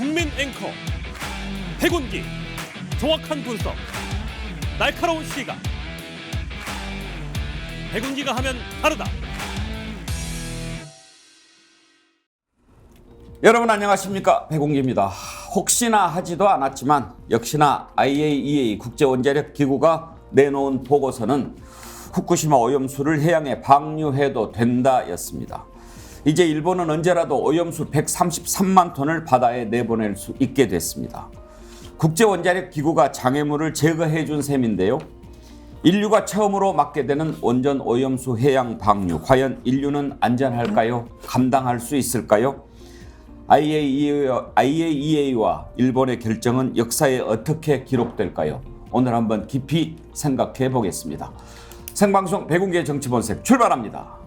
국민 앵커 백운기, 정확한 분석, 날카로운 시각. 백운기가 하면 다르다. 여러분 안녕하십니까, 백운기입니다. 혹시나 하지도 않았지만 역시나 IAEA 국제원자력기구가 내놓은 보고서는 후쿠시마 오염수를 해양에 방류해도 된다였습니다. 이제 일본은 언제라도 오염수 133만 톤을 바다에 내보낼 수 있게 됐습니다. 국제원자력기구가 장애물을 제거해 준 셈인데요. 인류가 처음으로 맡게 되는 원전 오염수 해양 방류, 과연 인류는 안전할까요? 감당할 수 있을까요? IAEA와 일본의 결정은 역사에 어떻게 기록될까요? 오늘 한번 깊이 생각해 보겠습니다. 생방송 백운기의 정치본색 출발합니다.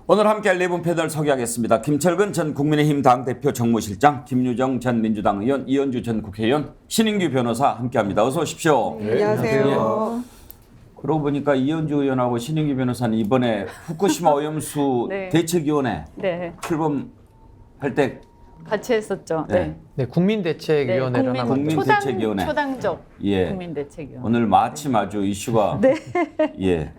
오늘 함께할 네 분 패널 소개하겠습니다. 김철근 전 국민의힘 당대표 정무실장, 김유정 전 민주당 의원, 이현주 전 국회의원, 신인규 변호사 함께합니다. 어서 오십시오. 네, 안녕하세요. 그러고 보니까 이현주 의원하고 신인규 변호사는 이번에 후쿠시마 오염수 네. 대책위원회 네, 출범할 때 같이 했었죠. 네. 네, 국민대책위원회를 하나 국민 만들었죠. 대책위원회. 초당적 예. 국민대책위원회. 오늘 마침 아주 이슈가 예.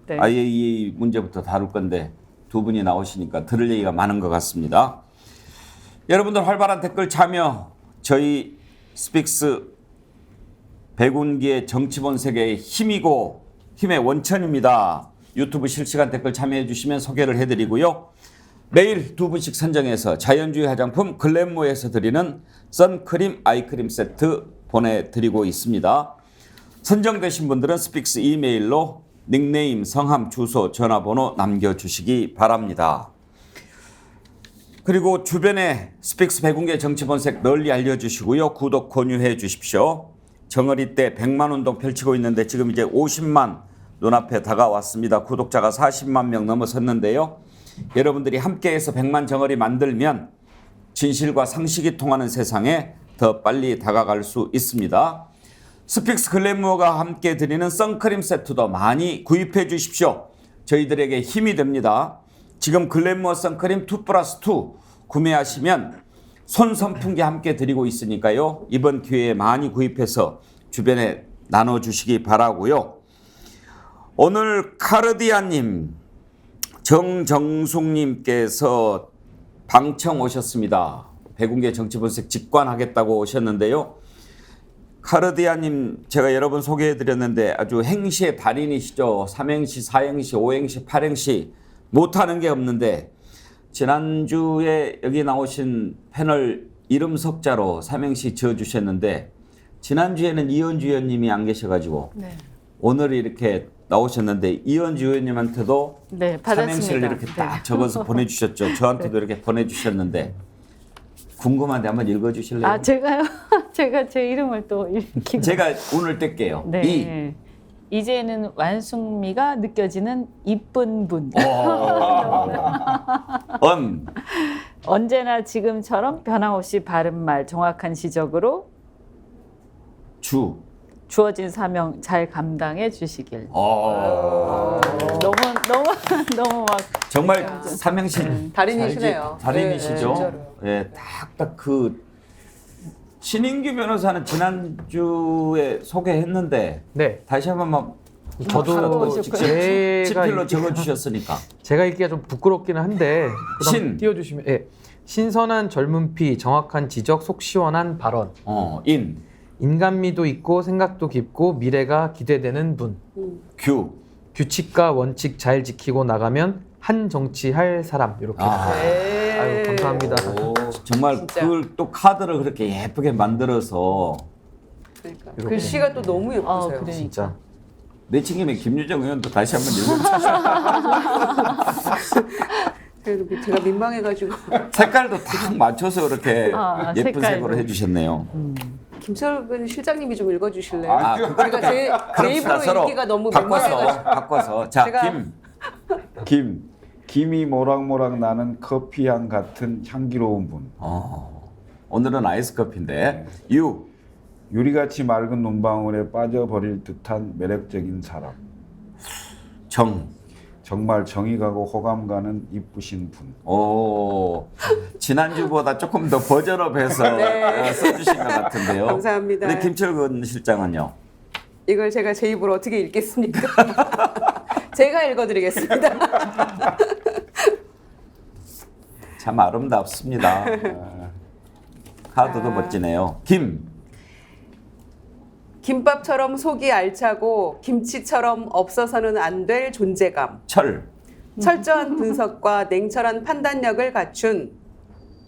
네. IAEA 문제부터 다룰 건데 두 분이 나오시니까 들을 얘기가 많은 것 같습니다. 여러분들 활발한 댓글 참여, 저희 스픽스 백운기의 정치본색의 힘이고 힘의 원천입니다. 유튜브 실시간 댓글 참여해 주시면 소개를 해드리고요. 매일 두 분씩 선정해서 자연주의 화장품 글램모에서 드리는 선크림 아이크림 세트 보내드리고 있습니다. 선정되신 분들은 스픽스 이메일로 닉네임, 성함, 주소, 전화번호 남겨주시기 바랍니다. 그리고 주변에 스픽스 백운기의 정치본색 널리 알려주시고요. 구독, 권유해 주십시오. 정어리 때 100만 운동 펼치고 있는데 지금 이제 50만 눈앞에 다가왔습니다. 구독자가 40만 명 넘어섰는데요. 여러분들이 함께해서 100만 정어리 만들면 진실과 상식이 통하는 세상에 더 빨리 다가갈 수 있습니다. 스픽스 글래머가 함께 드리는 선크림 세트도 많이 구입해 주십시오. 저희들에게 힘이 됩니다. 지금 글래머 선크림 2+2 구매하시면 손 선풍기 함께 드리고 있으니까요. 이번 기회에 많이 구입해서 주변에 나눠주시기 바라고요. 오늘 카르디아님, 정정숙님께서 방청 오셨습니다. 백운기의 정치본색 직관하겠다고 오셨는데요. 카르디아님 제가 여러 번 소개해드렸는데 아주 행시의 달인이시죠. 3행시, 4행시, 5행시, 8행시 못하는 게 없는데 지난주에 여기 나오신 패널 이름 석자로 3행시 지어주셨는데 지난주에는 이현주 의원님이 안 계셔가지고 네. 오늘 이렇게 나오셨는데 이현주 의원님한테도 네, 받았습니다. 3행시를 이렇게 딱 적어서 보내주셨죠. 저한테도 이렇게 보내주셨는데 궁금한데 한번 읽어주실래요? 아, 제가요? 제가 제 이름을 또 읽기. 제가 오늘 뗄게요. 네. 이제는 완숙미가 느껴지는 이쁜 분. 언제나 지금처럼 변함없이 바른 말, 정확한 지적으로 주어진 사명 잘 감당해 주시길. 너무 막 정말 삼행시 달인이시네요. 달인이시죠? 예, 딱딱 그 신인규 변호사는 지난주에 소개했는데 네, 다시 한번 저도 친필로 적어주셨으니까 제가 읽기가 좀 부끄럽기는 한데 신. 띄워주시면 신선한 젊은 피, 정확한 지적, 속 시원한 발언. 인간미도 있고 생각도 깊고 미래가 기대되는 분. 규칙과 원칙 잘 지키고 나가면 한 정치할 사람. 이렇게. 아유, 감사합니다. 정말 진짜. 그걸 또 카드를 그렇게 예쁘게 만들어서 그러니까. 이렇게. 글씨가 또 너무 예쁘세요. 그러니까. 진짜. 내친김에 김유정 의원도 다시 한번 읽어주세요. 그래도 제가 민망해가지고 색깔도 딱 맞춰서 그렇게 예쁜 색깔도. 색으로 해주셨네요. 김철근 실장님이 좀 읽어주실래요? 그러니까 제가 제 입으로 읽기가 너무 민망해가지고. 바꿔서. 자, 제가- 김 김이 모락모락 나는 커피향 같은 향기로운 분. 오늘은 아이스 커피인데 유 유리같이 맑은 눈방울에 빠져버릴 듯한 매력적인 사람. 정. 정말 정이 가고 호감 가는 이쁘신 분. 오, 지난주보다 조금 더 버전업해서 네. 써주신 것 같은데요. 감사합니다. 근데 김철근 실장은요? 이걸 제가 제 입으로 어떻게 읽겠습니까? 제가 읽어드리겠습니다. 참 아름답습니다. 카드도 멋지네요. 김. 김밥처럼 속이 알차고 김치처럼 없어서는 안 될 존재감. 철. 철저한 분석과 냉철한 판단력을 갖춘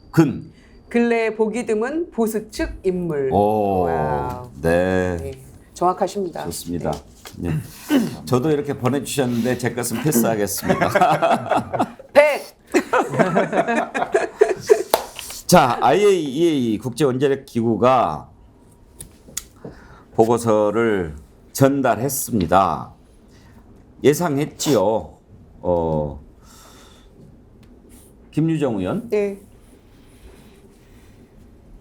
근. 근래에 보기 드문 보수 측 인물. 오, 와우. 네. 네, 정확하십니다. 좋습니다. 네. 저도 이렇게 보내주셨는데 제 것은 패스하겠습니다. 100. 자, IAEA 국제원자력기구가 보고서를 전달했습니다. 예상했지요. 김유정 의원. 네.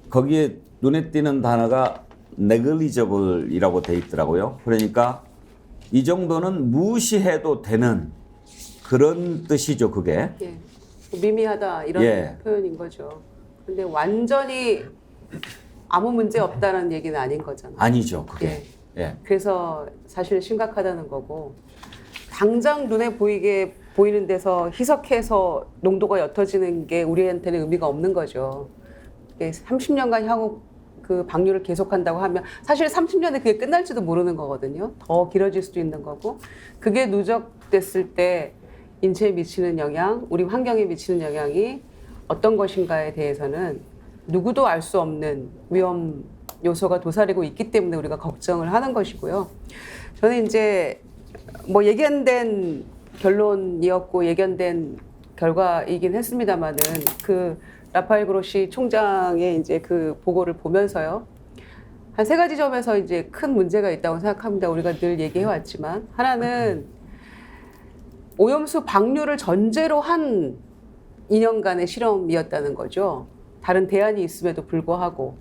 거기에 눈에 띄는 단어가 negligible이라고 돼 있더라고요. 그러니까 이 정도는 무시해도 되는 그런 뜻이죠, 그게. 예. 미미하다 이런 예. 표현인 거죠. 근데 완전히 아무 문제 없다는 얘기는 아닌 거잖아요. 아니죠, 그게. 예. 예. 그래서 사실 심각하다는 거고 당장 눈에 보이는 데서 희석해서 농도가 옅어지는 게 우리한테는 의미가 없는 거죠. 30년간 향후 그 방류를 계속한다고 하면 사실 30년에 그게 끝날지도 모르는 거거든요. 더 길어질 수도 있는 거고 그게 누적됐을 때 인체에 미치는 영향, 우리 환경에 미치는 영향이 어떤 것인가에 대해서는 누구도 알 수 없는 위험 요소가 도사리고 있기 때문에 우리가 걱정을 하는 것이고요. 저는 이제 뭐 예견된 결론이었고 예견된 결과이긴 했습니다만은 그 라파엘 그로시 총장의 이제 그 보고를 보면서요. 한 세 가지 점에서 이제 큰 문제가 있다고 생각합니다. 우리가 늘 얘기해 왔지만 하나는 오염수 방류를 전제로 한 2년간의 실험이었다는 거죠. 다른 대안이 있음에도 불구하고.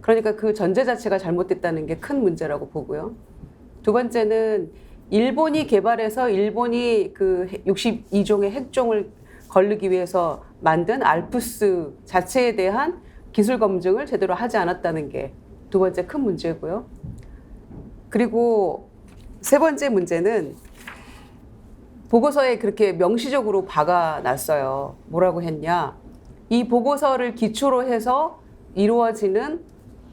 그러니까 그 전제 자체가 잘못됐다는 게 큰 문제라고 보고요. 두 번째는 일본이 개발해서 일본이 그 62종의 핵종을 걸르기 위해서 만든 알프스 자체에 대한 기술 검증을 제대로 하지 않았다는 게 두 번째 큰 문제고요. 그리고 세 번째 문제는 보고서에 그렇게 명시적으로 박아놨어요. 뭐라고 했냐. 이 보고서를 기초로 해서 이루어지는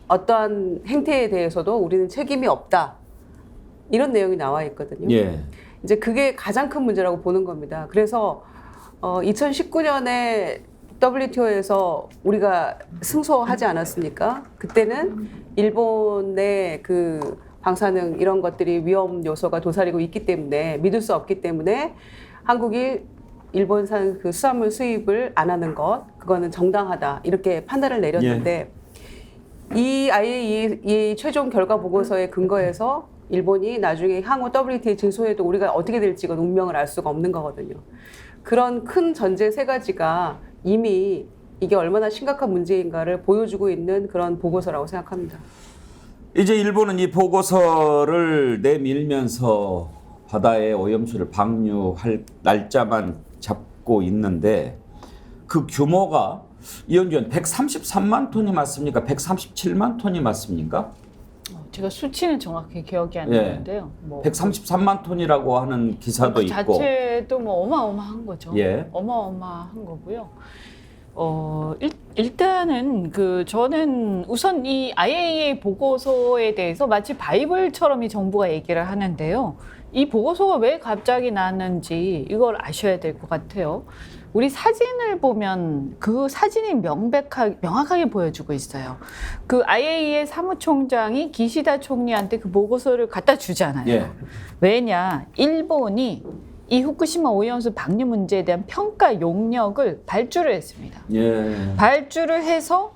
어떠한 행태에 대해서도 우리는 책임이 없다. 이런 내용이 나와 있거든요. 예. 이제 그게 가장 큰 문제라고 보는 겁니다. 그래서 2019년에 WTO에서 우리가 승소하지 않았습니까? 그때는 일본의 그 방사능 이런 것들이 위험 요소가 도사리고 있기 때문에 믿을 수 없기 때문에 한국이 일본산 그 수산물 수입을 안 하는 것 그거는 정당하다 이렇게 판단을 내렸는데 이 IAEA 최종 결과 보고서에 근거해서 일본이 나중에 향후 WTO에 진소해도 우리가 어떻게 될지 건 운명을 알 수가 없는 거거든요. 그런 큰 전제 세 가지가 이미 이게 얼마나 심각한 문제인가를 보여주고 있는 그런 보고서라고 생각합니다. 이제 일본은 이 보고서를 내밀면서 바다에 오염수를 방류할 날짜만 잡고 있는데 그 규모가 이현주원 133만 톤이 맞습니까? 137만 톤이 맞습니까? 제가 수치는 정확히 기억이 안 예. 나는데요. 뭐 133만 톤이라고 하는 기사도 그 있고. 자체도 뭐 어마어마한 거죠. 예. 어마어마한 거고요. 일단은 저는 우선 이 IAEA 보고서에 대해서 마치 바이블처럼 이 정부가 얘기를 하는데요. 이 보고서가 왜 갑자기 나왔는지 이걸 아셔야 될 것 같아요. 우리 사진을 보면 그 사진이 명확하게 보여주고 있어요. 그 IAEA 사무총장이 기시다 총리한테 그 보고서를 갖다 주잖아요. 예. 왜냐? 일본이 이 후쿠시마 오염수 방류 문제에 대한 평가 용역을 발주를 했습니다. 예. 발주를 해서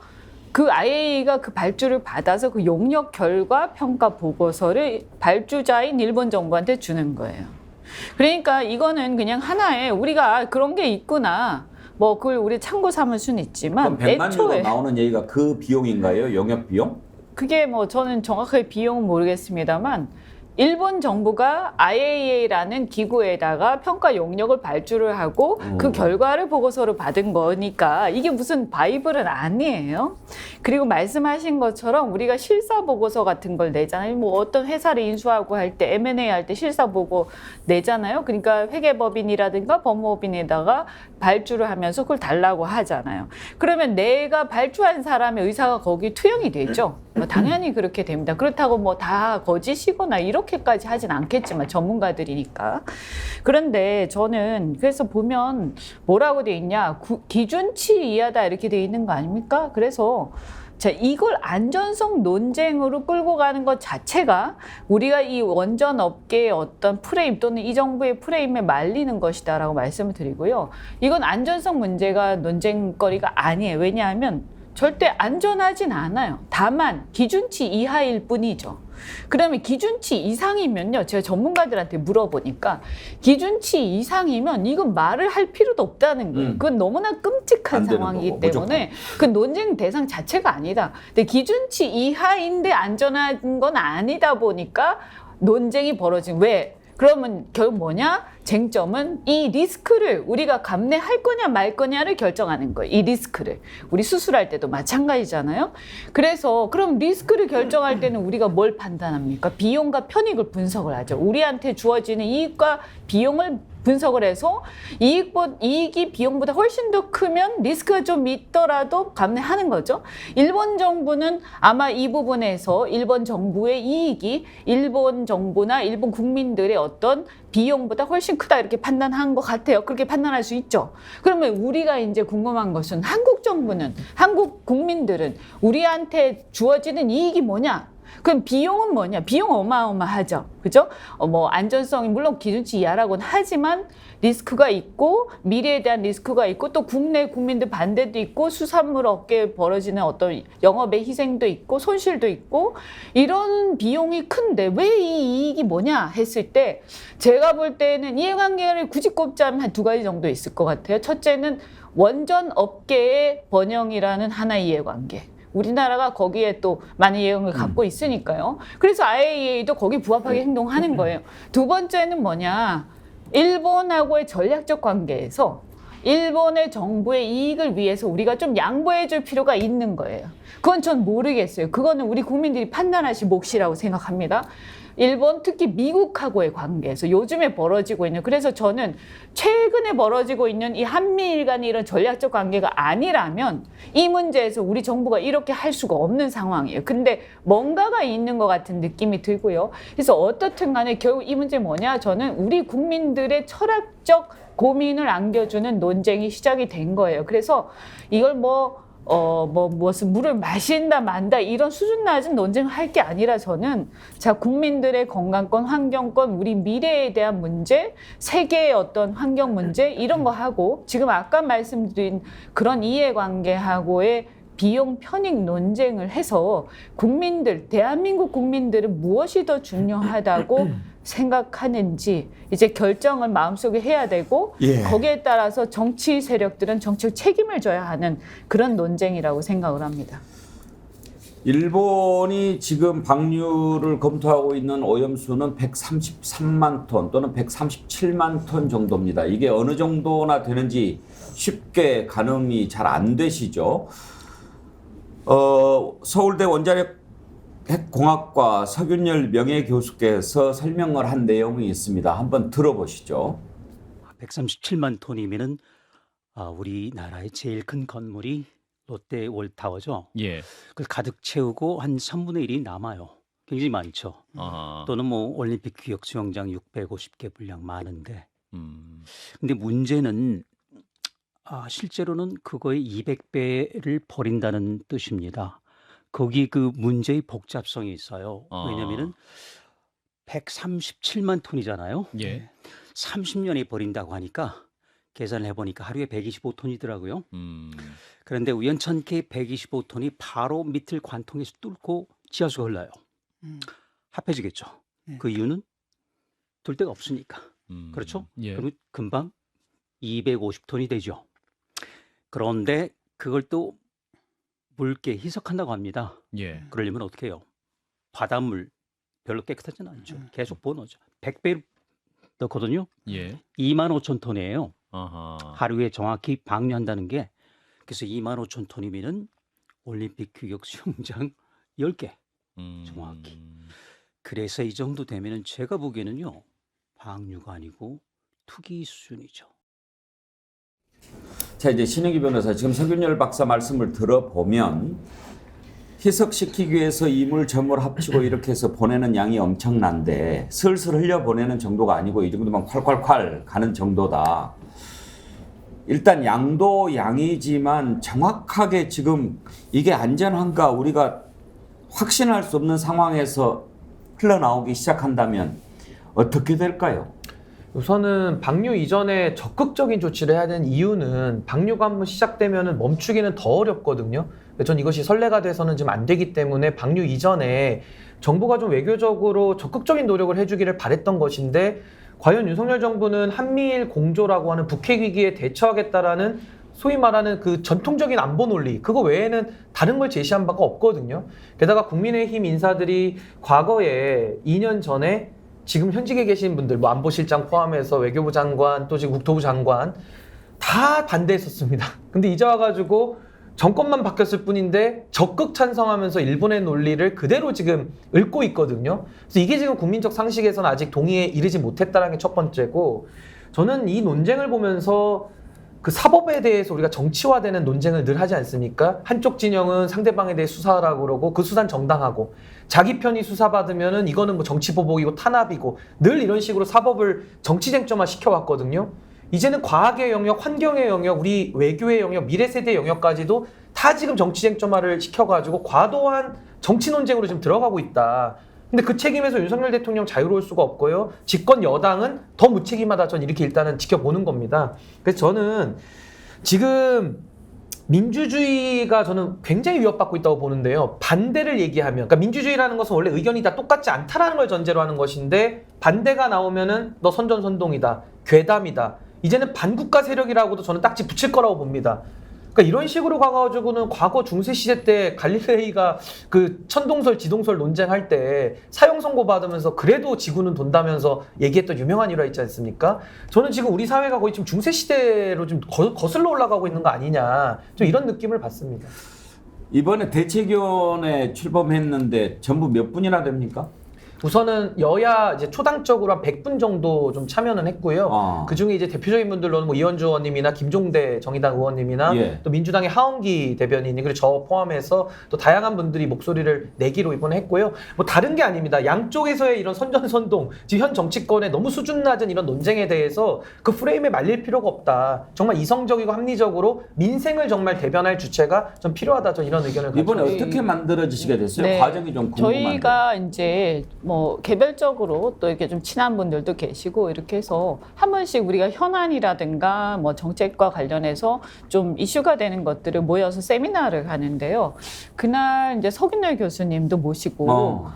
그 IAEA가 그 발주를 받아서 그 용역 결과 평가 보고서를 발주자인 일본 정부한테 주는 거예요. 그러니까 이거는 그냥 하나의 우리가 그런 게 있구나. 뭐 그걸 우리 참고 삼을 수는 있지만 그럼 100만 유로 애초에 나오는 얘기가 그 비용인가요? 영역 비용? 그게 뭐 저는 정확하게 비용은 모르겠습니다만 일본 정부가 IAEA라는 기구에다가 평가 용역을 발주를 하고 그 결과를 보고서를 받은 거니까 이게 무슨 바이블은 아니에요. 그리고 말씀하신 것처럼 우리가 실사 보고서 같은 걸 내잖아요. 뭐 어떤 회사를 인수하고 할 때 M&A 할 때 실사 보고 내잖아요. 그러니까 회계법인이라든가 법무법인에다가 발주를 하면서 그걸 달라고 하잖아요. 그러면 내가 발주한 사람의 의사가 거기 투영이 되죠. 뭐 당연히 그렇게 됩니다. 그렇다고 뭐 다 거짓이거나 이렇게까지 하진 않겠지만 전문가들이니까. 그런데 저는 그래서 보면 뭐라고 돼 있냐. 기준치 이하다 이렇게 돼 있는 거 아닙니까? 그래서 자, 이걸 안전성 논쟁으로 끌고 가는 것 자체가 우리가 이 원전 업계의 어떤 프레임 또는 이 정부의 프레임에 말리는 것이다라고 말씀을 드리고요. 이건 안전성 문제가 논쟁거리가 아니에요. 왜냐하면 절대 안전하진 않아요. 다만 기준치 이하일 뿐이죠. 그러면 기준치 이상이면요. 제가 전문가들한테 물어보니까 기준치 이상이면 이건 말을 할 필요도 없다는 거예요. 그건 너무나 끔찍한 안 되는 상황이기 거고, 때문에 그 논쟁 대상 자체가 아니다. 근데 기준치 이하인데 안전한 건 아니다 보니까 논쟁이 벌어진 왜? 그러면 결국 뭐냐? 쟁점은 이 리스크를 우리가 감내할 거냐 말 거냐를 결정하는 거예요. 이 리스크를. 우리 수술할 때도 마찬가지잖아요. 그래서 그럼 리스크를 결정할 때는 우리가 뭘 판단합니까? 비용과 편익을 분석을 하죠. 우리한테 주어지는 이익과 비용을 분석을 해서 이익이 비용보다 훨씬 더 크면 리스크가 좀 있더라도 감내하는 거죠. 일본 정부는 아마 이 부분에서 일본 정부의 이익이 일본 정부나 일본 국민들의 어떤 비용보다 훨씬 크다 이렇게 판단한 것 같아요. 그렇게 판단할 수 있죠. 그러면 우리가 이제 궁금한 것은 한국 정부는, 한국 국민들은 우리한테 주어지는 이익이 뭐냐? 그럼 비용은 뭐냐? 비용 어마어마하죠. 그죠? 뭐 안전성이 물론 기준치 이하라고는 하지만 리스크가 있고 미래에 대한 리스크가 있고 또 국내 국민들 반대도 있고 수산물 업계에 벌어지는 어떤 영업의 희생도 있고 손실도 있고 이런 비용이 큰데 왜 이 이익이 뭐냐 했을 때 제가 볼 때는 이해관계를 굳이 꼽자면 한 두 가지 정도 있을 것 같아요. 첫째는 원전 업계의 번영이라는 하나의 이해관계. 우리나라가 거기에 또 많은 예언을 갖고 있으니까요. 그래서 IAEA도 거기 부합하게 행동하는 거예요. 두 번째는 뭐냐. 일본하고의 전략적 관계에서 일본의 정부의 이익을 위해서 우리가 좀 양보해 줄 필요가 있는 거예요. 그건 전 모르겠어요. 그거는 우리 국민들이 판단하실 몫이라고 생각합니다. 일본 특히 미국하고의 관계에서 요즘에 벌어지고 있는 그래서 저는 최근에 벌어지고 있는 이 한미일 간의 이런 전략적 관계가 아니라면 이 문제에서 우리 정부가 이렇게 할 수가 없는 상황이에요. 근데 뭔가가 있는 것 같은 느낌이 들고요. 그래서 어떻든 간에 결국 이 문제 뭐냐 저는 우리 국민들의 철학적 고민을 안겨주는 논쟁이 시작이 된 거예요. 그래서 이걸 무슨 물을 마신다 만다 이런 수준 낮은 논쟁을 할 게 아니라 저는 자 국민들의 건강권, 환경권, 우리 미래에 대한 문제, 세계의 어떤 환경 문제 이런 거 하고 지금 아까 말씀드린 그런 이해관계하고의 비용 편익 논쟁을 해서 국민들, 대한민국 국민들은 무엇이 더 중요하다고 생각하는지 이제 결정을 마음속에 해야 되고 거기에 따라서 정치 세력들은 정치적 책임을 져야 하는 그런 논쟁이라고 생각을 합니다. 일본이 지금 방류를 검토하고 있는 오염수는 133만 톤 또는 137만 톤 정도입니다. 이게 어느 정도나 되는지 쉽게 가늠이 잘 안 되시죠. 서울대 원자력 핵공학과 서균열 명예교수께서 설명을 한 내용이 있습니다. 한번 들어보시죠. 137만 톤이면은 우리나라의 제일 큰 건물이 롯데월타워죠. 예. 그걸 가득 채우고 한 3분의 1이 남아요. 굉장히 많죠. 또는 뭐 올림픽 기억 수영장 650개 분량 많은데. 근데 문제는 실제로는 그거의 200배를 버린다는 뜻입니다. 거기 그 문제의 복잡성이 있어요. 왜냐면은 137만 톤이잖아요. 예. 30년이 버린다고 하니까 계산을 해보니까 하루에 125톤이더라고요. 그런데 우연찮게 125톤이 바로 밑을 관통해서 뚫고 지하수가 흘러요. 합해지겠죠. 그 이유는 둘 데가 없으니까. 그렇죠? 예. 그럼 금방 250톤이 되죠. 그런데 그걸 또 묽게 희석한다고 합니다. 예. 그러려면 어떻게 해요? 바닷물 별로 깨끗하지는 않죠. 계속 번호죠. 100배 넣거든요. 예. 25,000톤이에요. 아하. 하루에 정확히 방류한다는 게. 그래서 25,000톤이면은 올림픽 규격 수영장 10개 정확히. 그래서 이 정도 되면은 제가 보기에는요. 방류가 아니고 투기 수준이죠. 자, 이제 신영기 변호사, 지금 성균열 박사 말씀을 들어보면 희석시키기 위해서 이물 저물 합치고 이렇게 해서 보내는 양이 엄청난데 슬슬 흘려 보내는 정도가 아니고 이 정도면 콸콸콸 가는 정도다. 일단 양도 양이지만 정확하게 지금 이게 안전한가 우리가 확신할 수 없는 상황에서 흘러나오기 시작한다면 어떻게 될까요? 우선은 방류 이전에 적극적인 조치를 해야 되는 이유는 방류가 한번 시작되면 멈추기는 더 어렵거든요. 전 이것이 선례가 돼서는 지금 안 되기 때문에 방류 이전에 정부가 좀 외교적으로 적극적인 노력을 해주기를 바랬던 것인데 과연 윤석열 정부는 한미일 공조라고 하는 북핵 위기에 대처하겠다라는 소위 말하는 그 전통적인 안보 논리 그거 외에는 다른 걸 제시한 바가 없거든요. 게다가 국민의힘 인사들이 과거에 2년 전에 지금 현직에 계신 분들 뭐 안보실장 포함해서 외교부 장관 또 지금 국토부 장관 다 반대했었습니다. 근데 이제 와가지고 정권만 바뀌었을 뿐인데 적극 찬성하면서 일본의 논리를 그대로 지금 읊고 있거든요. 그래서 이게 지금 국민적 상식에서는 아직 동의에 이르지 못했다는 게 첫 번째고 저는 이 논쟁을 보면서 그 사법에 대해서 우리가 정치화되는 논쟁을 늘 하지 않습니까? 한쪽 진영은 상대방에 대해 수사하라고 그러고 그 수사는 정당하고 자기 편이 수사받으면은 이거는 뭐 정치보복이고 탄압이고 늘 이런 식으로 사법을 정치쟁점화 시켜왔거든요. 이제는 과학의 영역, 환경의 영역, 우리 외교의 영역, 미래세대 영역까지도 다 지금 정치쟁점화를 시켜가지고 과도한 정치 논쟁으로 지금 들어가고 있다. 근데 그 책임에서 윤석열 대통령 자유로울 수가 없고요. 집권 여당은 더 무책임하다. 전 이렇게 일단은 지켜보는 겁니다. 그래서 저는 지금 민주주의가 저는 굉장히 위협받고 있다고 보는데요. 반대를 얘기하면, 그러니까 민주주의라는 것은 원래 의견이 다 똑같지 않다라는 걸 전제로 하는 것인데 반대가 나오면은 너 선전선동이다, 괴담이다. 이제는 반국가 세력이라고도 저는 딱지 붙일 거라고 봅니다. 그러니까 이런 식으로 가가지고는 과거 중세 시대 때 갈릴레이가 그 천동설, 지동설 논쟁할 때 사형 선고 받으면서 그래도 지구는 돈다면서 얘기했던 유명한 일화 있지 않습니까? 저는 지금 우리 사회가 거의 지금 중세 시대로 좀 거슬러 올라가고 있는 거 아니냐, 좀 이런 느낌을 받습니다. 이번에 대책위원회 출범했는데 전부 몇 분이나 됩니까? 우선은 여야 이제 초당적으로 한 100분 정도 좀 참여는 했고요. 그 중에 이제 대표적인 분들로는 뭐 이현주 의원님이나 김종대 정의당 의원님이나 예. 또 민주당의 하원기 대변인이 그리고 저 포함해서 또 다양한 분들이 목소리를 내기로 이번에 했고요. 뭐 다른 게 아닙니다. 양쪽에서의 이런 선전선동, 지금 현 정치권의 너무 수준 낮은 이런 논쟁에 대해서 그 프레임에 말릴 필요가 없다. 정말 이성적이고 합리적으로 민생을 정말 대변할 주체가 좀 필요하다. 전 이런 의견을 이번에 가지고 어떻게 만들어지시게 됐어요? 네. 과정이 좀 궁금한데. 저희가 이제 뭐 개별적으로 또 이렇게 좀 친한 분들도 계시고 이렇게 해서 한 번씩 우리가 현안이라든가 뭐 정책과 관련해서 좀 이슈가 되는 것들을 모여서 세미나를 하는데요. 그날 이제 서균열 교수님도 모시고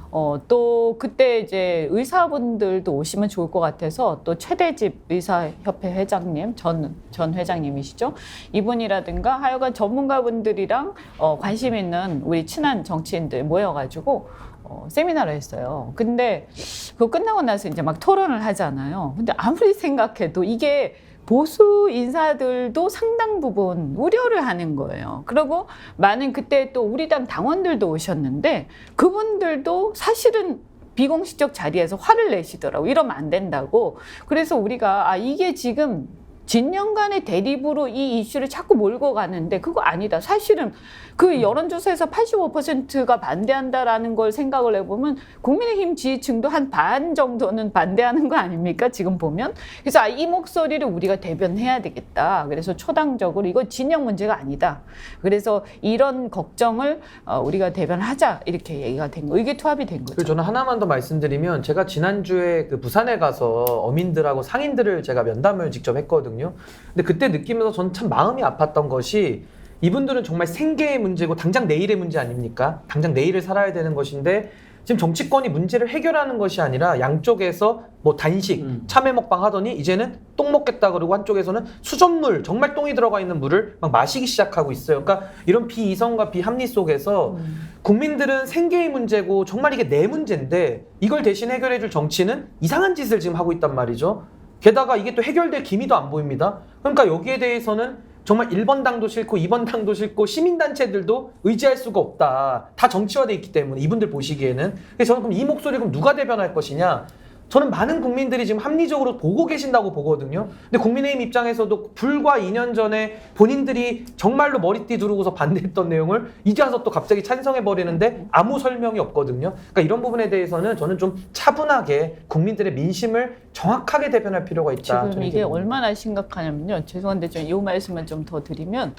또 그때 이제 의사분들도 오시면 좋을 것 같아서 또 최대집 의사협회 회장님 전 회장님이시죠. 이분이라든가 하여간 전문가분들이랑 관심 있는 우리 친한 정치인들 모여가지고 세미나를 했어요. 근데 그거 끝나고 나서 이제 막 토론을 하잖아요. 근데 아무리 생각해도 이게 보수 인사들도 상당 부분 우려를 하는 거예요. 그리고 많은 그때 또 우리 당 당원들도 오셨는데 그분들도 사실은 비공식적 자리에서 화를 내시더라고요. 이러면 안 된다고. 그래서 우리가 이게 지금 진영 간의 대립으로 이 이슈를 자꾸 몰고 가는데 그거 아니다. 사실은 그 여론조사에서 85%가 반대한다라는 걸 생각을 해보면 국민의힘 지지층도 한 반 정도는 반대하는 거 아닙니까? 지금 보면. 그래서 이 목소리를 우리가 대변해야 되겠다. 그래서 초당적으로 이거 진영 문제가 아니다. 그래서 이런 걱정을 우리가 대변하자 이렇게 얘기가 된 거. 이게 투합이 된 거죠. 그리고 저는 하나만 더 말씀드리면 제가 지난주에 그 부산에 가서 어민들하고 상인들을 제가 면담을 직접 했거든요. 근데 그때 느끼면서 저는 참 마음이 아팠던 것이 이분들은 정말 생계의 문제고 당장 내일의 문제 아닙니까? 당장 내일을 살아야 되는 것인데 지금 정치권이 문제를 해결하는 것이 아니라 양쪽에서 뭐 단식, 참외 먹방 하더니 이제는 똥 먹겠다 그러고 한쪽에서는 수돗물, 정말 똥이 들어가 있는 물을 막 마시기 시작하고 있어요. 그러니까 이런 비이성과 비합리 속에서 국민들은 생계의 문제고 정말 이게 내 문제인데 이걸 대신 해결해 줄 정치는 이상한 짓을 지금 하고 있단 말이죠. 게다가 이게 또 해결될 기미도 안 보입니다. 그러니까 여기에 대해서는 정말 1번 당도 싫고 2번 당도 싫고 시민단체들도 의지할 수가 없다. 다 정치화돼 있기 때문에 이분들 보시기에는. 그래서 저는 그럼 이 목소리 그럼 누가 대변할 것이냐. 저는 많은 국민들이 지금 합리적으로 보고 계신다고 보거든요. 근데 국민의힘 입장에서도 불과 2년 전에 본인들이 정말로 머리띠 두르고서 반대했던 내용을 이제 와서 또 갑자기 찬성해버리는데 아무 설명이 없거든요. 그러니까 이런 부분에 대해서는 저는 좀 차분하게 국민들의 민심을 정확하게 대변할 필요가 있다. 지금 이게 얼마나 심각하냐면요. 죄송한데 좀 이 말씀을 좀 더 드리면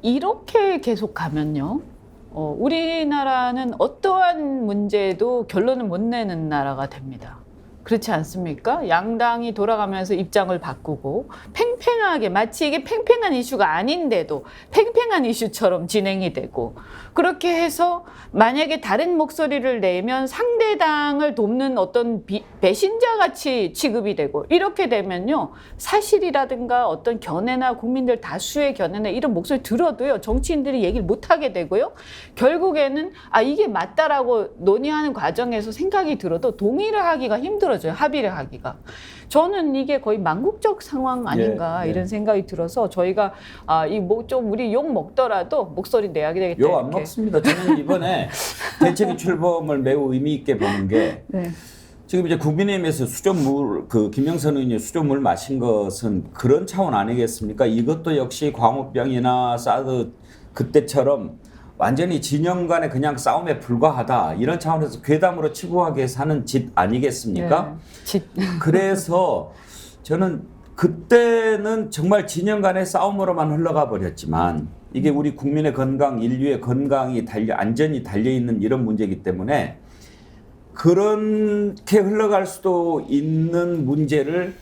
이렇게 계속 가면요. 우리나라는 어떠한 문제도 결론을 못 내는 나라가 됩니다. 그렇지 않습니까? 양당이 돌아가면서 입장을 바꾸고 팽팽하게 마치 이게 팽팽한 이슈가 아닌데도 팽팽한 이슈처럼 진행이 되고 그렇게 해서 만약에 다른 목소리를 내면 상대당을 돕는 어떤 배신자같이 취급이 되고 이렇게 되면요. 사실이라든가 어떤 견해나 국민들 다수의 견해나 이런 목소리 들어도요. 정치인들이 얘기를 못하게 되고요. 결국에는 이게 맞다라고 논의하는 과정에서 생각이 들어도 동의를 하기가 힘들어요. 합의를 하기가. 저는 이게 거의 망국적 상황 아닌가 이런 생각이 들어서 저희가 좀 우리 욕 먹더라도 목소리 내야 되겠다. 욕 안 먹습니다. 저는 이번에 대책의 출범을 매우 의미 있게 보는 게 네. 지금 이제 국민의힘에서 수돗물 김영선 의원이 수돗물 마신 것은 그런 차원 아니겠습니까? 이것도 역시 광우병이나 사드 그때처럼 완전히 진영 간의 그냥 싸움에 불과하다. 이런 차원에서 괴담으로 치부하게 사는 짓 아니겠습니까? 네. 그래서 저는 그때는 정말 진영 간의 싸움으로만 흘러가 버렸지만 이게 우리 국민의 건강, 인류의 건강이 안전이 달려있는 이런 문제이기 때문에 그렇게 흘러갈 수도 있는 문제를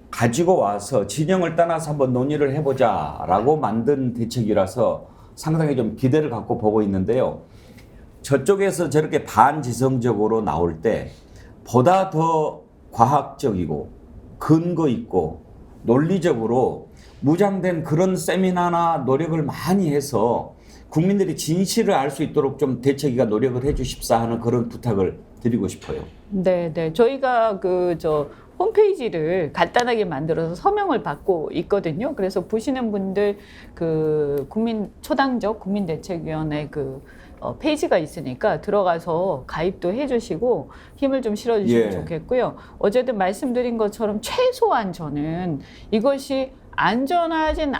가지고 와서 진영을 떠나서 한번 논의를 해보자라고 만든 대책이라서 상당히 좀 기대를 갖고 보고 있는데요. 저쪽에서 저렇게 반지성적으로 나올 때 보다 더 과학적이고 근거 있고 논리적으로 무장된 그런 세미나나 노력을 많이 해서 국민들이 진실을 알 수 있도록 좀 대책위가 노력을 해 주십사 하는 그런 부탁을 드리고 싶어요. 네. 저희가 홈페이지를 간단하게 만들어서 서명을 받고 있거든요. 그래서 보시는 분들 초당적 국민대책위원회 페이지가 있으니까 들어가서 가입도 해주시고 힘을 좀 실어주시면 좋겠고요. 어제도 말씀드린 것처럼 최소한 저는 이것이 안전하진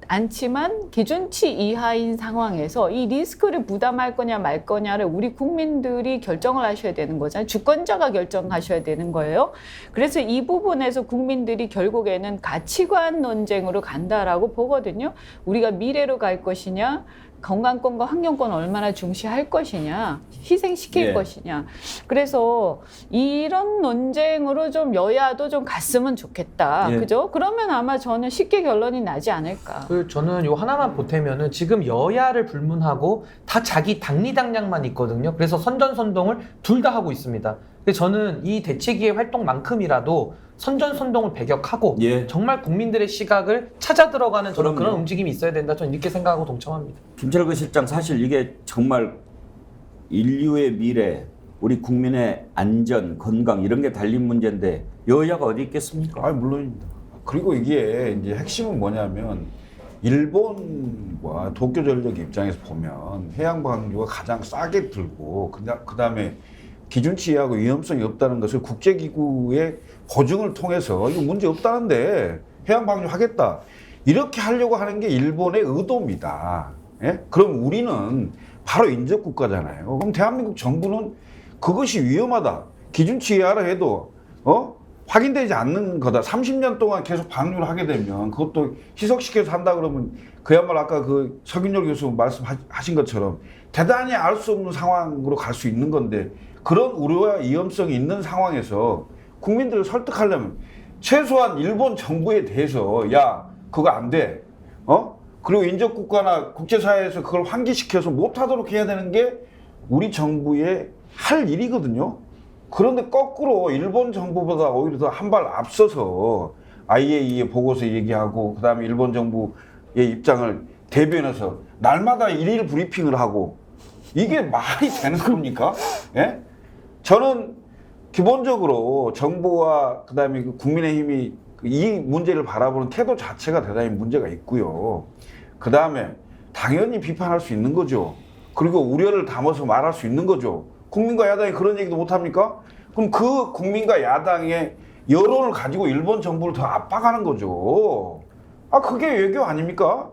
않지만 기준치 이하인 상황에서 이 리스크를 부담할 거냐 말 거냐를 우리 국민들이 결정을 하셔야 되는 거잖아요. 주권자가 결정하셔야 되는 거예요. 그래서 이 부분에서 국민들이 결국에는 가치관 논쟁으로 간다라고 보거든요. 우리가 미래로 갈 것이냐, 건강권과 환경권 얼마나 중시할 것이냐, 희생시킬 것이냐. 그래서 이런 논쟁으로 좀 여야도 좀 갔으면 좋겠다. 그죠? 그러면 아마 저는 쉽게 결론이 나지 않을까. 저는 요 하나만 보태면은 지금 여야를 불문하고 다 자기 당리당략만 있거든요. 그래서 선전선동을 둘 다 하고 있습니다. 그래서 저는 이 대책위의 활동만큼이라도 선전선동을 배격하고 정말 국민들의 시각을 찾아 들어가는 그런 움직임이 있어야 된다. 저는 이렇게 생각하고 동참합니다. 김철거 실장, 사실 이게 정말 인류의 미래, 우리 국민의 안전, 건강 이런 게 달린 문제인데 여야가 어디 있겠습니까? 물론입니다. 그리고 이게 이제 핵심은 뭐냐면 일본과 도쿄전력 입장에서 보면 해양방류가 가장 싸게 들고 그다음에 기준치 이하고 위험성이 없다는 것을 국제기구의 보증을 통해서 이거 문제 없다는데 해양방류 하겠다. 이렇게 하려고 하는 게 일본의 의도입니다. 그럼 우리는 바로 인접국가잖아요. 그럼 대한민국 정부는 그것이 위험하다. 기준치 이하라 해도 확인되지 않는 거다. 30년 동안 계속 방류를 하게 되면 그것도 희석시켜서 한다 그러면 그야말로 아까 서균열 교수 말씀하신 것처럼 대단히 알 수 없는 상황으로 갈 수 있는 건데 그런 우려와 위험성이 있는 상황에서 국민들을 설득하려면 최소한 일본 정부에 대해서 그거 안 돼. 그리고 인접국가나 국제사회에서 그걸 환기시켜서 못하도록 해야 되는 게 우리 정부의 할 일이거든요. 그런데 거꾸로 일본 정부보다 오히려 더 한 발 앞서서 IAEA 보고서 얘기하고 그다음에 일본 정부의 입장을 대변해서 날마다 일일 브리핑을 하고 이게 말이 되는 겁니까? 예? 저는 기본적으로 정부와 그다음에 국민의힘이 이 문제를 바라보는 태도 자체가 대단히 문제가 있고요. 그다음에 당연히 비판할 수 있는 거죠. 그리고 우려를 담아서 말할 수 있는 거죠. 국민과 야당이 그런 얘기도 못합니까? 그럼 그 국민과 야당의 여론을 가지고 일본 정부를 더 압박하는 거죠. 아, 그게 외교 아닙니까?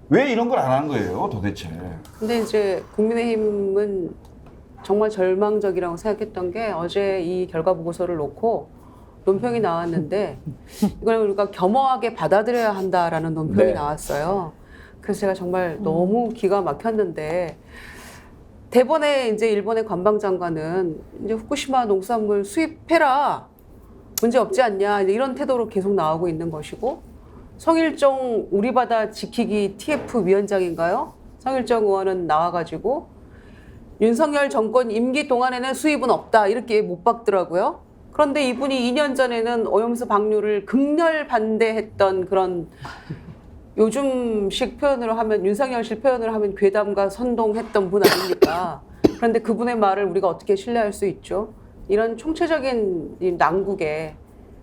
왜 이런 걸 안 하는 거예요, 도대체? 근데 이제 국민의힘은 정말 절망적이라고 생각했던 게 어제 이 결과 보고서를 놓고 논평이 나왔는데 이걸 우리가 겸허하게 받아들여야 한다라는 논평이 네. 나왔어요. 그래서 제가 정말 너무 기가 막혔는데 대번에 이제 일본의 관방장관은 이제 후쿠시마 농산물 수입해라. 문제 없지 않냐. 이런 태도로 계속 나오고 있는 것이고 성일종 우리 바다 지키기 TF 위원장인가요? 성일종 의원은 나와가지고 윤석열 정권 임기 동안에는 수입은 없다. 이렇게 못 박더라고요. 그런데 이분이 2년 전에는 오염수 방류를 극렬 반대했던 그런 요즘식 표현으로 하면 윤석열식 표현으로 하면 괴담과 선동했던 분 아닙니까? 그런데 그분의 말을 우리가 어떻게 신뢰할 수 있죠? 이런 총체적인 이 난국에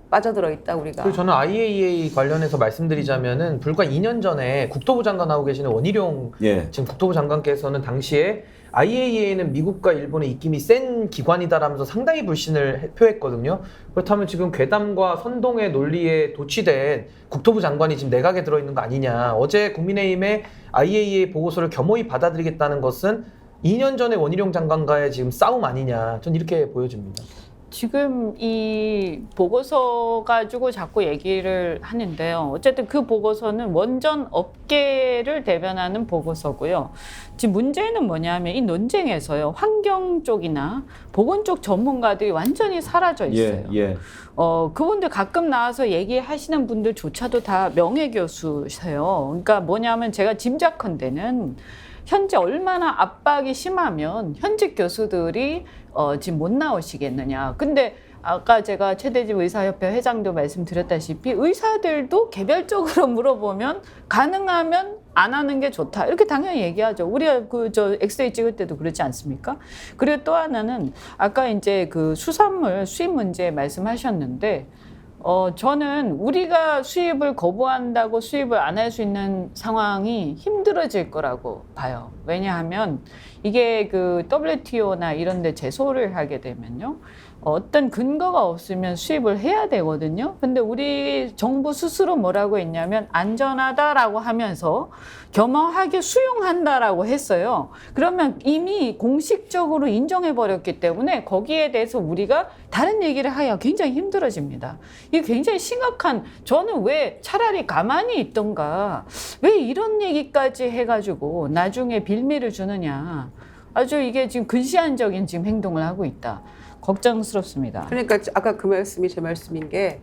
빠져들어 있다 우리가. 그리고 저는 IAEA 관련해서 말씀드리자면은 불과 2년 전에 국토부 장관하고 계시는 원희룡 예. 지금 국토부 장관께서는 당시에 IAEA는 미국과 일본의 입김이 센 기관이다라면서 상당히 불신을 표했거든요. 그렇다면 지금 괴담과 선동의 논리에 도취된 국토부 장관이 지금 내각에 들어있는 거 아니냐. 어제 국민의힘의 IAEA 보고서를 겸허히 받아들이겠다는 것은 2년 전에 원희룡 장관과의 지금 싸움 아니냐. 전 이렇게 보여집니다. 지금 이 보고서 가지고 자꾸 얘기를 하는데요. 어쨌든 그 보고서는 원전 업계를 대변하는 보고서고요. 지금 문제는 뭐냐면 이 논쟁에서요. 환경 쪽이나 보건 쪽 전문가들이 완전히 사라져 있어요. 예. 그분들 가끔 나와서 얘기하시는 분들조차도 다 명예교수세요. 그러니까 뭐냐면 제가 짐작컨대는 현재 얼마나 압박이 심하면 현직 교수들이 지금 못 나오시겠느냐. 근데 아까 제가 최대집 의사협회 회장도 말씀드렸다시피 의사들도 개별적으로 물어보면 가능하면 안 하는 게 좋다. 이렇게 당연히 얘기하죠. 우리가 저 엑스레이 찍을 때도 그렇지 않습니까? 그리고 또 하나는 아까 이제 그 수산물 수입 문제 말씀하셨는데 저는 우리가 수입을 거부한다고 수입을 안 할 수 있는 상황이 힘들어질 거라고 봐요. 왜냐하면 이게 그 WTO나 이런 데 제소를 하게 되면요. 어떤 근거가 없으면 수입을 해야 되거든요. 근데 우리 정부 스스로 뭐라고 했냐면 안전하다라고 하면서 겸허하게 수용한다라고 했어요. 그러면 이미 공식적으로 인정해버렸기 때문에 거기에 대해서 우리가 다른 얘기를 하기가 굉장히 힘들어집니다. 이게 굉장히 심각한, 저는 왜 차라리 가만히 있던가 왜 이런 얘기까지 해가지고 나중에 빌미를 주느냐. 아주 이게 지금 근시안적인 지금 행동을 하고 있다. 걱정스럽습니다. 그러니까 아까 그 말씀이 제 말씀인 게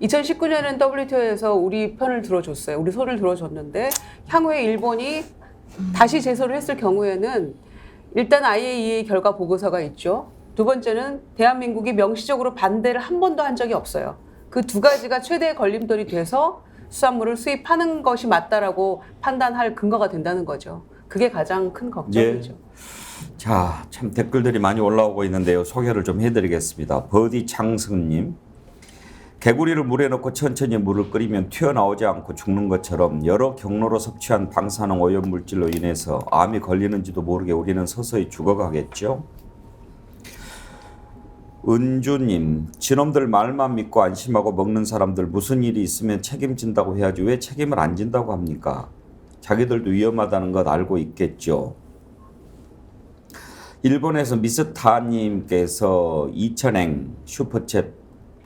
2019년엔 WTO에서 우리 편을 들어줬어요. 우리 소리를 들어줬는데 향후에 일본이 다시 제소를 했을 경우에는 일단 IAEA 결과 보고서가 있죠. 두 번째는 대한민국이 명시적으로 반대를 한 번도 한 적이 없어요. 그 두 가지가 최대의 걸림돌이 돼서 수산물을 수입하는 것이 맞다라고 판단할 근거가 된다는 거죠. 그게 가장 큰 걱정이죠. 자, 참 댓글들이 많이 올라오고 있는데요. 소개를 좀 해드리겠습니다. 버디 창승님. 개구리를 물에 넣고 천천히 물을 끓이면 튀어나오지 않고 죽는 것처럼 여러 경로로 섭취한 방사능 오염물질로 인해서 암이 걸리는지도 모르게 우리는 서서히 죽어가겠죠. 은주님. 지놈들 말만 믿고 안심하고 먹는 사람들 무슨 일이 있으면 책임진다고 해야지 왜 책임을 안 진다고 합니까? 자기들도 위험하다는 것 알고 있겠죠. 일본에서 미스타님께서 2,000행 슈퍼챗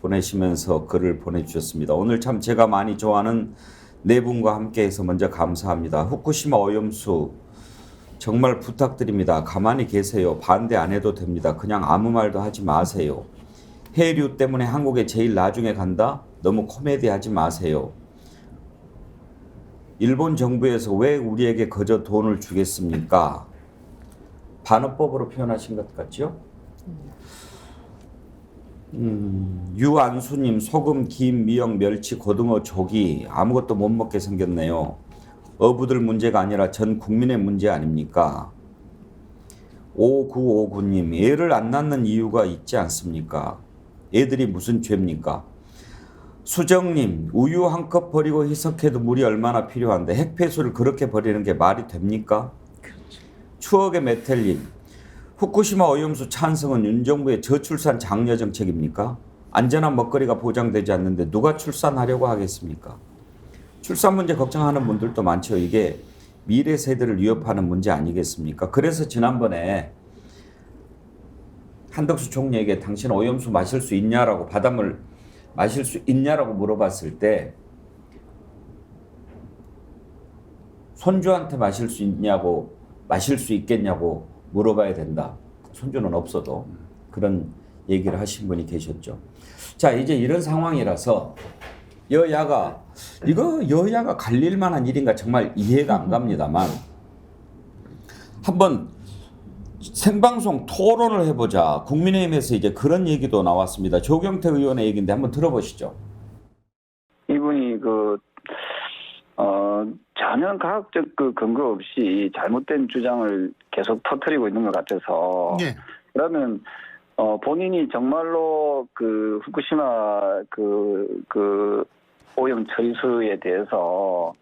보내시면서 글을 보내주셨습니다. 오늘 참 제가 많이 좋아하는 네 분과 함께해서 먼저 감사합니다. 후쿠시마 오염수 정말 부탁드립니다. 가만히 계세요. 반대 안 해도 됩니다. 그냥 아무 말도 하지 마세요. 해류 때문에 한국에 제일 나중에 간다? 너무 코미디하지 마세요. 일본 정부에서 왜 우리에게 거저 돈을 주겠습니까? 반어법으로 표현하신 것 같죠? 유안수님, 소금, 김, 미역, 멸치, 고등어, 조기 아무것도 못 먹게 생겼네요. 어부들 문제가 아니라 전 국민의 문제 아닙니까? 5959님, 애를 안 낳는 이유가 있지 않습니까? 애들이 무슨 죄입니까? 수정님, 우유 한 컵 버리고 희석해도 물이 얼마나 필요한데 핵폐수를 그렇게 버리는 게 말이 됩니까? 추억의 메텔님, 후쿠시마 오염수 찬성은 윤 정부의 저출산 장려 정책입니까? 안전한 먹거리가 보장되지 않는데 누가 출산하려고 하겠습니까? 출산 문제 걱정하는 분들도 많죠. 이게 미래 세대를 위협하는 문제 아니겠습니까? 그래서 지난번에 한덕수 총리에게 당신 오염수 마실 수 있냐라고, 바닷물 마실 수 있냐라고 물어봤을 때 손주한테 마실 수 있냐고, 마실 수 있겠냐고 물어봐야 된다. 손주는 없어도. 그런 얘기를 하신 분이 계셨죠. 자, 이제 이런 상황이라서 여야가 갈릴 만한 일인가 정말 이해가 안 갑니다만 한번 생방송 토론을 해보자. 국민의힘에서 이제 그런 얘기도 나왔습니다. 조경태 의원의 얘기인데 한번 들어보시죠. 이분이 전혀 과학적 근거 없이 잘못된 주장을 계속 터뜨리고 있는 것 같아서. 예. 그러면 본인이 정말로 후쿠시마 오염 처리수에 대해서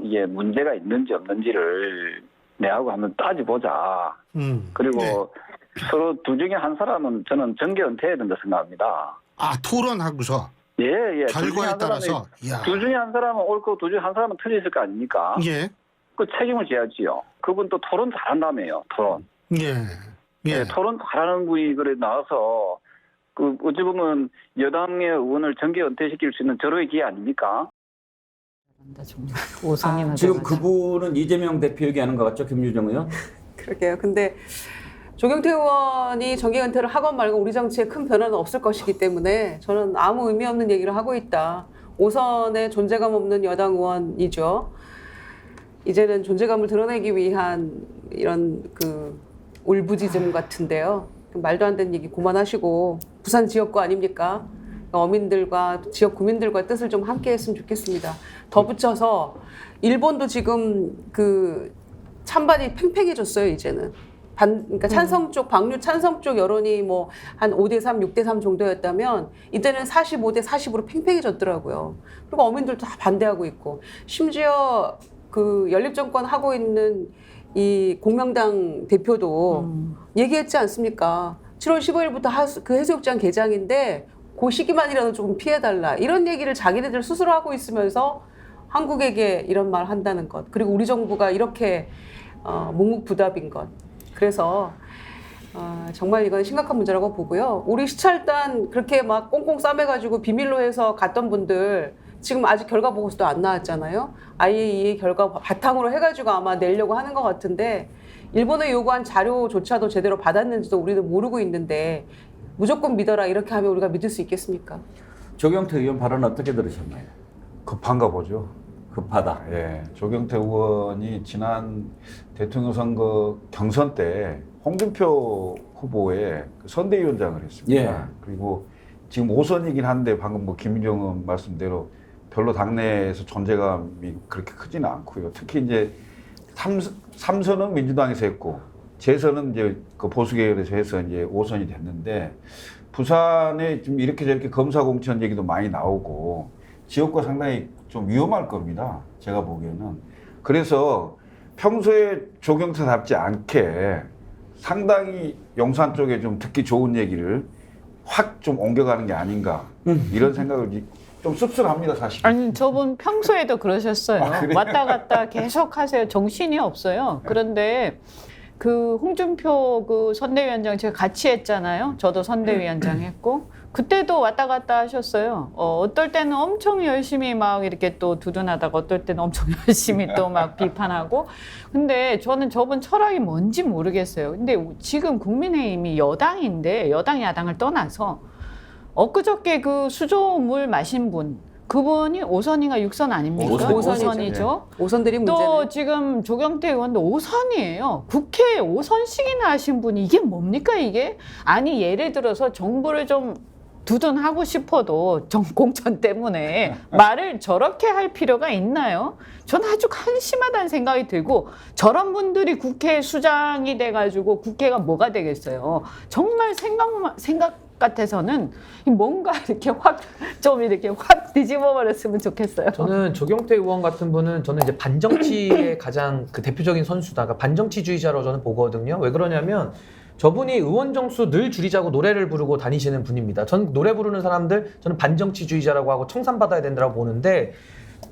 이게 문제가 있는지 없는지를 내하고 한번 따져보자. 그리고 네. 서로 둘 중에 한 사람은 저는 정계 은퇴해야 된다 생각합니다. 아, 토론하고서? 예. 결과에 따라서? 둘 중에 한 사람은 옳고 둘 중에 한 사람은 틀렸을 거 아닙니까? 예. 그 책임을 져야지요. 그분 또 토론 잘한다며요, 토론. 예. 토론 잘하는 분이 그래 나와서 어찌 보면 여당의 의원을 정계 은퇴시킬 수 있는 절호의 기회 아닙니까? 지금 그분은 이재명 대표 얘기하는 것 같죠, 김유정 의원? 그러게요. 근데 조경태 의원이 정계 은퇴를 하건 말건 우리 정치에 큰 변화는 없을 것이기 때문에 저는 아무 의미 없는 얘기를 하고 있다. 5선에 존재감 없는 여당 의원이죠. 이제는 존재감을 드러내기 위한 이런 울부짖음 같은데요. 말도 안 되는 얘기 그만하시고 부산 지역구 아닙니까? 어민들과 지역 구민들과 뜻을 좀 함께 했으면 좋겠습니다. 더 붙여서 일본도 지금 찬반이 팽팽해졌어요, 이제는. 그러니까 찬성 쪽, 방류 찬성 쪽 여론이 뭐 한 5대3, 6대3 정도였다면 이때는 45대 40으로 팽팽해졌더라고요. 그리고 어민들도 다 반대하고 있고, 심지어 연립정권 하고 있는 이 공명당 대표도 얘기했지 않습니까? 7월 15일부터 해수욕장 개장인데 그 시기만이라도 조금 피해달라. 이런 얘기를 자기네들 스스로 하고 있으면서 한국에게 이런 말 한다는 것. 그리고 우리 정부가 이렇게 묵묵부답인 것. 그래서 정말 이건 심각한 문제라고 보고요. 우리 시찰단 그렇게 막 꽁꽁 싸매가지고 비밀로 해서 갔던 분들 지금 아직 결과 보고서도 안 나왔잖아요. IAEA 결과 바탕으로 해가지고 아마 내려고 하는 것 같은데 일본에 요구한 자료조차도 제대로 받았는지도 우리는 모르고 있는데 무조건 믿어라 이렇게 하면 우리가 믿을 수 있겠습니까? 조경태 의원 발언 어떻게 들으셨나요? 급한가 보죠. 급하다. 예, 조경태 의원이 지난 대통령 선거 경선 때 홍준표 후보의 선대위원장을 했습니다. 예. 그리고 지금 5선이긴 한데 방금 김민정 의원 말씀대로 별로 당내에서 존재감이 그렇게 크지는 않고요. 특히 이제 3선은 민주당에서 했고 재선은 이제 보수 계열에서 해서 이제 5선이 됐는데 부산에 지금 이렇게 저렇게 검사 공천 얘기도 많이 나오고 지역과 상당히 좀 위험할 겁니다. 제가 보기에는. 그래서 평소에 조경태답지 않게 상당히 용산 쪽에 좀 듣기 좋은 얘기를 확 좀 옮겨가는 게 아닌가 이런 생각을 좀 씁쓸합니다, 사실. 아니, 저분 평소에도 그러셨어요. 왔다 갔다 계속 하세요. 정신이 없어요. 그런데 홍준표 선대위원장 제가 같이 했잖아요. 저도 선대위원장 했고 그때도 왔다 갔다 하셨어요. 어떨 때는 엄청 열심히 막 이렇게 또 두둔하다가 어떨 때는 엄청 열심히 또 막 비판하고. 근데 저는 저분 철학이 뭔지 모르겠어요. 근데 지금 국민의힘이 여당인데 여당 야당을 떠나서 엊그저께 수조물 마신 분 그분이 5선인가 6선 아닙니까? 오선이죠. 5선이죠. 오선들이 문제는 또 지금 조경태 의원도 5선이에요. 국회에 5선씩이나 하신 분이 이게 뭡니까 이게? 아니 예를 들어서 정부를 좀 두둔하고 싶어도 공천 때문에 말을 저렇게 할 필요가 있나요? 저는 아주 한심하다는 생각이 들고 저런 분들이 국회 수장이 돼가지고 국회가 뭐가 되겠어요? 정말 생각 같아서는 뭔가 이렇게 확 뒤집어 버렸으면 좋겠어요. 저는 조경태 의원 같은 분은 저는 이제 반정치의 가장 그 대표적인 선수다가 반정치주의자로 저는 보거든요. 왜 그러냐면 저분이 의원 정수 늘 줄이자고 노래를 부르고 다니시는 분입니다. 전 노래 부르는 사람들 저는 반정치주의자라고 하고 청산받아야 된다고 보는데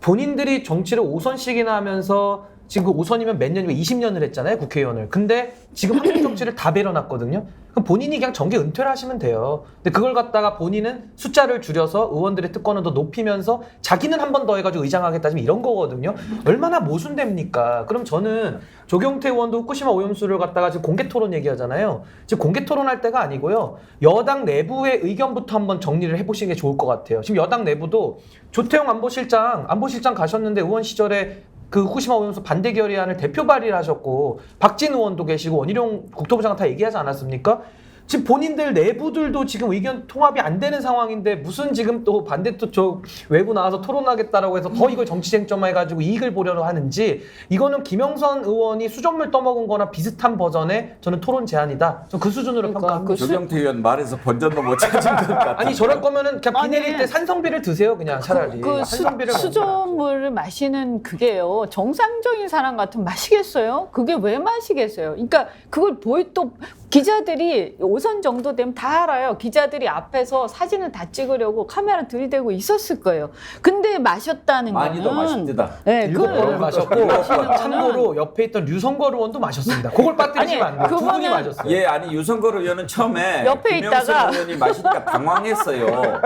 본인들이 정치를 5선씩이나 하면서 지금 그 5선이면 몇 년이면 20년을 했잖아요, 국회의원을. 근데 지금 한국 정치를 다 배려놨거든요. 그럼 본인이 그냥 정계 은퇴를 하시면 돼요. 근데 그걸 갖다가 본인은 숫자를 줄여서 의원들의 특권을 더 높이면서 자기는 한 번 더 해가지고 의장하겠다 지금 이런 거거든요. 얼마나 모순됩니까? 그럼 저는 조경태 의원도 후쿠시마 오염수를 갖다가 지금 공개 토론 얘기하잖아요. 지금 공개 토론할 때가 아니고요. 여당 내부의 의견부터 한번 정리를 해보시는 게 좋을 것 같아요. 지금 여당 내부도 조태용 안보실장 가셨는데 의원 시절에 그 후쿠시마 오염수 반대 결의안을 대표 발의를 하셨고 박진 의원도 계시고 원희룡 국토부 장관 다 얘기하지 않았습니까? 지금 본인들 내부들도 지금 의견 통합이 안 되는 상황인데 무슨 지금 또 반대쪽 저 외부 나와서 토론하겠다라고 해서 더 이걸 정치 쟁점화해가지고 이익을 보려고 하는지 이거는 김영선 의원이 수돗물 떠먹은 거나 비슷한 버전의 저는 토론 제안이다. 저 그 수준으로 평가합니다. 조경태 의원 말에서 번전도 못 찾은 것 같아. 아니 저럴 거면은 그냥 비 내릴 때 산성비를 드세요 그냥 차라리. 산성비를 수돗물을 마시는 그게요. 정상적인 사람 같으면 마시겠어요? 그게 왜 마시겠어요? 그러니까 그걸 또 기자들이 5선 정도 되면 다 알아요. 기자들이 앞에서 사진을 다 찍으려고 카메라 들이대고 있었을 거예요. 근데 마셨다는 많이도 거는 마십니다. 네, 일곱 번을 마셨고 참고로 옆에 있던 류성걸 의원도 마셨습니다. 그걸 빠뜨리시면 안 돼요. 두 분이 마셨어요. 예, 아니 유성걸 의원은 처음에 옆에 김영선 있다가 의원이 마시니까 당황했어요.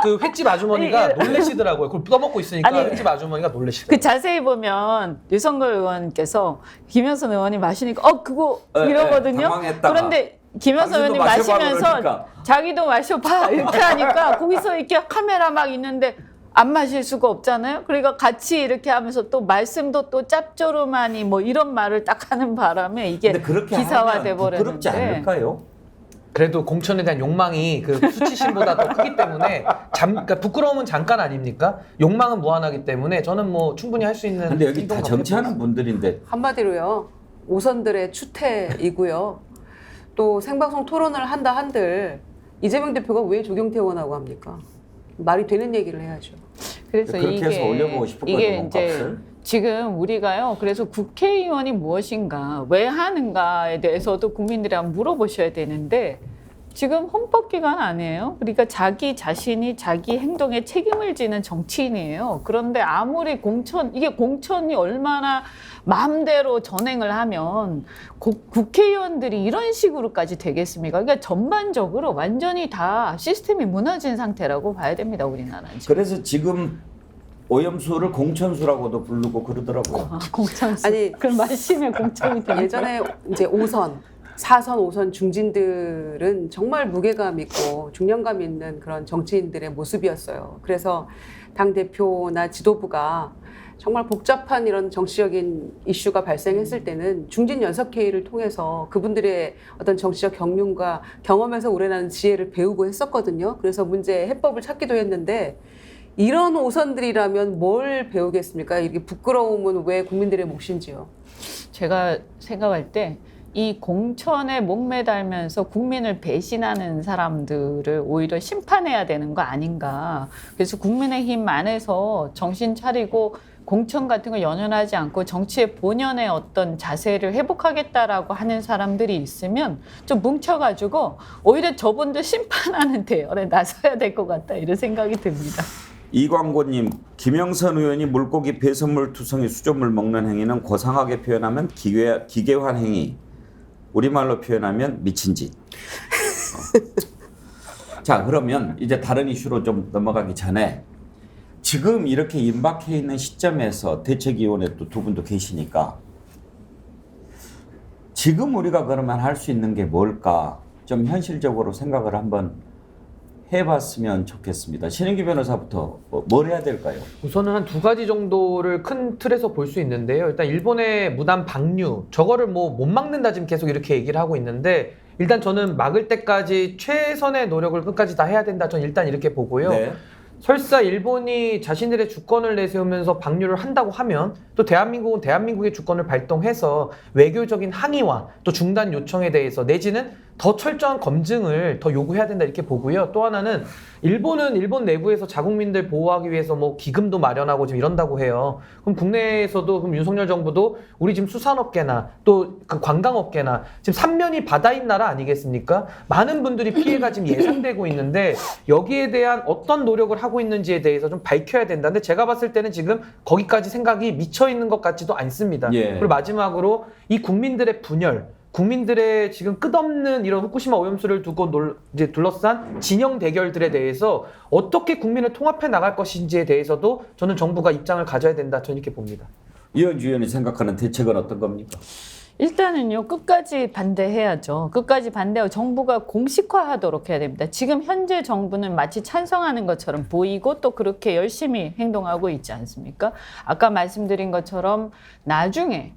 그 횟집 아주머니가 놀래시더라고요. 그걸 떠먹고 있으니까 아니, 횟집 아주머니가 놀래시더라고요. 그 자세히 보면 유성걸 의원께서 김현선 의원이 마시니까 그거 이러거든요. 당황했다가. 그런데 김현선 의원이 당신도 마셔봐 마시면서 그러니까. 자기도 마셔봐 이렇게 하니까 거기서 이렇게 카메라 막 있는데 안 마실 수가 없잖아요. 그러니까 같이 이렇게 하면서 또 말씀도 또 짭조름하니 뭐 이런 말을 딱 하는 바람에 이게 근데 그렇게 기사화돼 부끄럽지 버렸는데. 않을까요? 그래도 공천에 대한 욕망이 그 수치심보다 더 크기 때문에 그러니까 부끄러움은 잠깐 아닙니까? 욕망은 무한하기 때문에 저는 뭐 충분히 할 수 있는. 근데 여기 다 정치하는 분들인데 한마디로요. 오선들의 추태이고요. 또 생방송 토론을 한다 한들 이재명 대표가 왜 조경태 의원하고 합니까? 말이 되는 얘기를 해야죠. 그래서 그렇게 이게 해서 올려보고 싶었거든요, 이게 이제 몸값을. 지금 우리가요. 그래서 국회의원이 무엇인가, 왜 하는가에 대해서도 국민들이 한번 물어보셔야 되는데 지금 헌법기관 아니에요. 그러니까 자기 자신이 자기 행동에 책임을 지는 정치인이에요. 그런데 아무리 이게 공천이 얼마나 마음대로 전행을 하면 국회의원들이 이런 식으로까지 되겠습니까? 그러니까 전반적으로 완전히 다 시스템이 무너진 상태라고 봐야 됩니다. 우리나라는. 그래서 지금 오염수를 공천수라고도 부르고 그러더라고요. 공천수. 아니, 그럼 마시면 공천이 되는 예전에 이제 5선, 4선, 5선 중진들은 정말 무게감 있고 중량감 있는 그런 정치인들의 모습이었어요. 그래서 당 대표나 지도부가 정말 복잡한 이런 정치적인 이슈가 발생했을 때는 중진 연석회의를 통해서 그분들의 어떤 정치적 경륜과 경험에서 우러나는 지혜를 배우고 했었거든요. 그래서 문제의 해법을 찾기도 했는데 이런 오선들이라면 뭘 배우겠습니까? 이렇게 부끄러움은 왜 국민들의 몫인지요? 제가 생각할 때 이 공천에 목매달면서 국민을 배신하는 사람들을 오히려 심판해야 되는 거 아닌가. 그래서 국민의힘 안에서 정신 차리고 공천 같은 거 연연하지 않고 정치의 본연의 어떤 자세를 회복하겠다라고 하는 사람들이 있으면 좀 뭉쳐가지고 오히려 저분들 심판하는 대열에 나서야 될 것 같다 이런 생각이 듭니다. 이광고님, 김영선 의원이 물고기 배선물 투성이 수돗물 먹는 행위는 고상하게 표현하면 기괴한 행위, 우리말로 표현하면 미친 짓. 자, 그러면 이제 다른 이슈로 좀 넘어가기 전에 지금 이렇게 임박해 있는 시점에서 대책위원회 또 두 분도 계시니까 지금 우리가 그러면 할 수 있는 게 뭘까 좀 현실적으로 생각을 한번 해봤으면 좋겠습니다. 신인규 변호사부터 뭘 해야 될까요? 우선은 한 2가지 정도를 큰 틀에서 볼 수 있는데요. 일단 일본의 무단 방류, 저거를 뭐 못 막는다 지금 계속 이렇게 얘기를 하고 있는데, 일단 저는 막을 때까지 최선의 노력을 끝까지 다 해야 된다. 저는 일단 이렇게 보고요. 네. 설사 일본이 자신들의 주권을 내세우면서 방류를 한다고 하면 또 대한민국은 대한민국의 주권을 발동해서 외교적인 항의와 또 중단 요청에 대해서 내지는 더 철저한 검증을 더 요구해야 된다 이렇게 보고요. 또 하나는 일본은 일본 내부에서 자국민들 보호하기 위해서 뭐 기금도 마련하고 지금 이런다고 해요. 그럼 국내에서도 그럼 윤석열 정부도 우리 지금 수산업계나 또 그 관광업계나 지금 삼면이 바다인 나라 아니겠습니까? 많은 분들이 피해가 지금 예상되고 있는데 여기에 대한 어떤 노력을 하고 있는지에 대해서 좀 밝혀야 된다. 근데 제가 봤을 때는 지금 거기까지 생각이 미쳐 있는 것 같지도 않습니다. 예. 그리고 마지막으로 이 국민들의 분열, 국민들의 지금 끝없는 이런 후쿠시마 오염수를 두고 이제 둘러싼 진영 대결들에 대해서 어떻게 국민을 통합해 나갈 것인지에 대해서도 저는 정부가 입장을 가져야 된다. 저는 이렇게 봅니다. 이현주 의원이 생각하는 대책은 어떤 겁니까? 일단은요, 끝까지 반대해야죠. 끝까지 반대하고 정부가 공식화하도록 해야 됩니다. 지금 현재 정부는 마치 찬성하는 것처럼 보이고 또 그렇게 열심히 행동하고 있지 않습니까? 아까 말씀드린 것처럼 나중에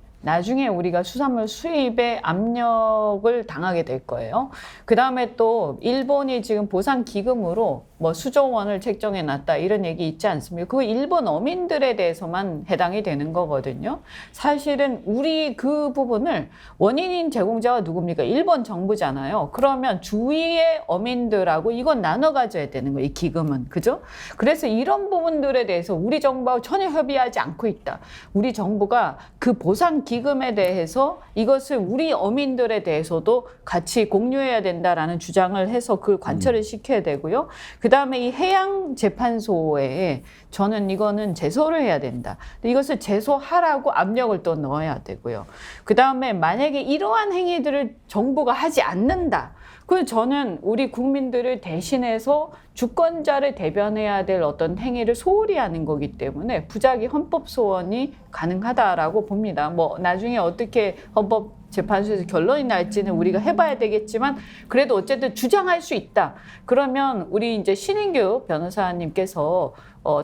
우리가 수산물 수입에 압력을 당하게 될 거예요. 그 다음에 또 일본이 지금 보상 기금으로 뭐 수조 원을 책정해 놨다 이런 얘기 있지 않습니까? 그거 일본 어민들에 대해서만 해당이 되는 거거든요. 사실은 우리 그 부분을 원인인 제공자가 누굽니까? 일본 정부잖아요. 그러면 주위의 어민들하고 이건 나눠 가져야 되는 거예요. 이 기금은. 그죠? 그래서 이런 부분들에 대해서 우리 정부하고 전혀 협의하지 않고 있다. 우리 정부가 그 보상 기금에 대해서 이것을 우리 어민들에 대해서도 같이 공유해야 된다라는 주장을 해서 그걸 관철을 시켜야 되고요. 그 다음에 이 해양재판소에 저는 이거는 제소를 해야 된다. 이것을 제소하라고 압력을 또 넣어야 되고요. 그 다음에 만약에 이러한 행위들을 정부가 하지 않는다. 그럼 저는 우리 국민들을 대신해서 주권자를 대변해야 될 어떤 행위를 소홀히 하는 거기 때문에 부작위 헌법 소원이 가능하다라고 봅니다. 뭐 나중에 어떻게 헌법재판소에서 결론이 날지는 우리가 해봐야 되겠지만 그래도 어쨌든 주장할 수 있다. 그러면 우리 이제 신인규 변호사님께서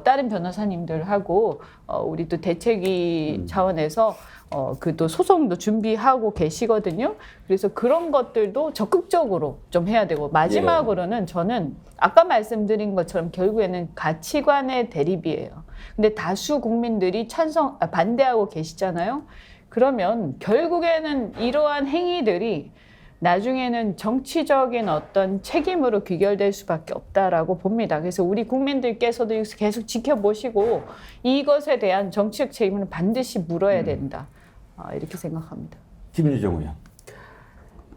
다른 변호사님들하고 우리 또 대책위 차원에서 그 또 소송도 준비하고 계시거든요. 그래서 그런 것들도 적극적으로 좀 해야 되고 마지막으로는 저는 아까 말씀드린 것처럼 결국에는 가치관의 대립이에요. 근데 다수 국민들이 반대하고 계시잖아요. 그러면 결국에는 이러한 행위들이 나중에는 정치적인 어떤 책임으로 귀결될 수밖에 없다라고 봅니다. 그래서 우리 국민들께서도 계속 지켜보시고 이것에 대한 정치적 책임을 반드시 물어야 된다. 이렇게 생각합니다. 김유정 의원.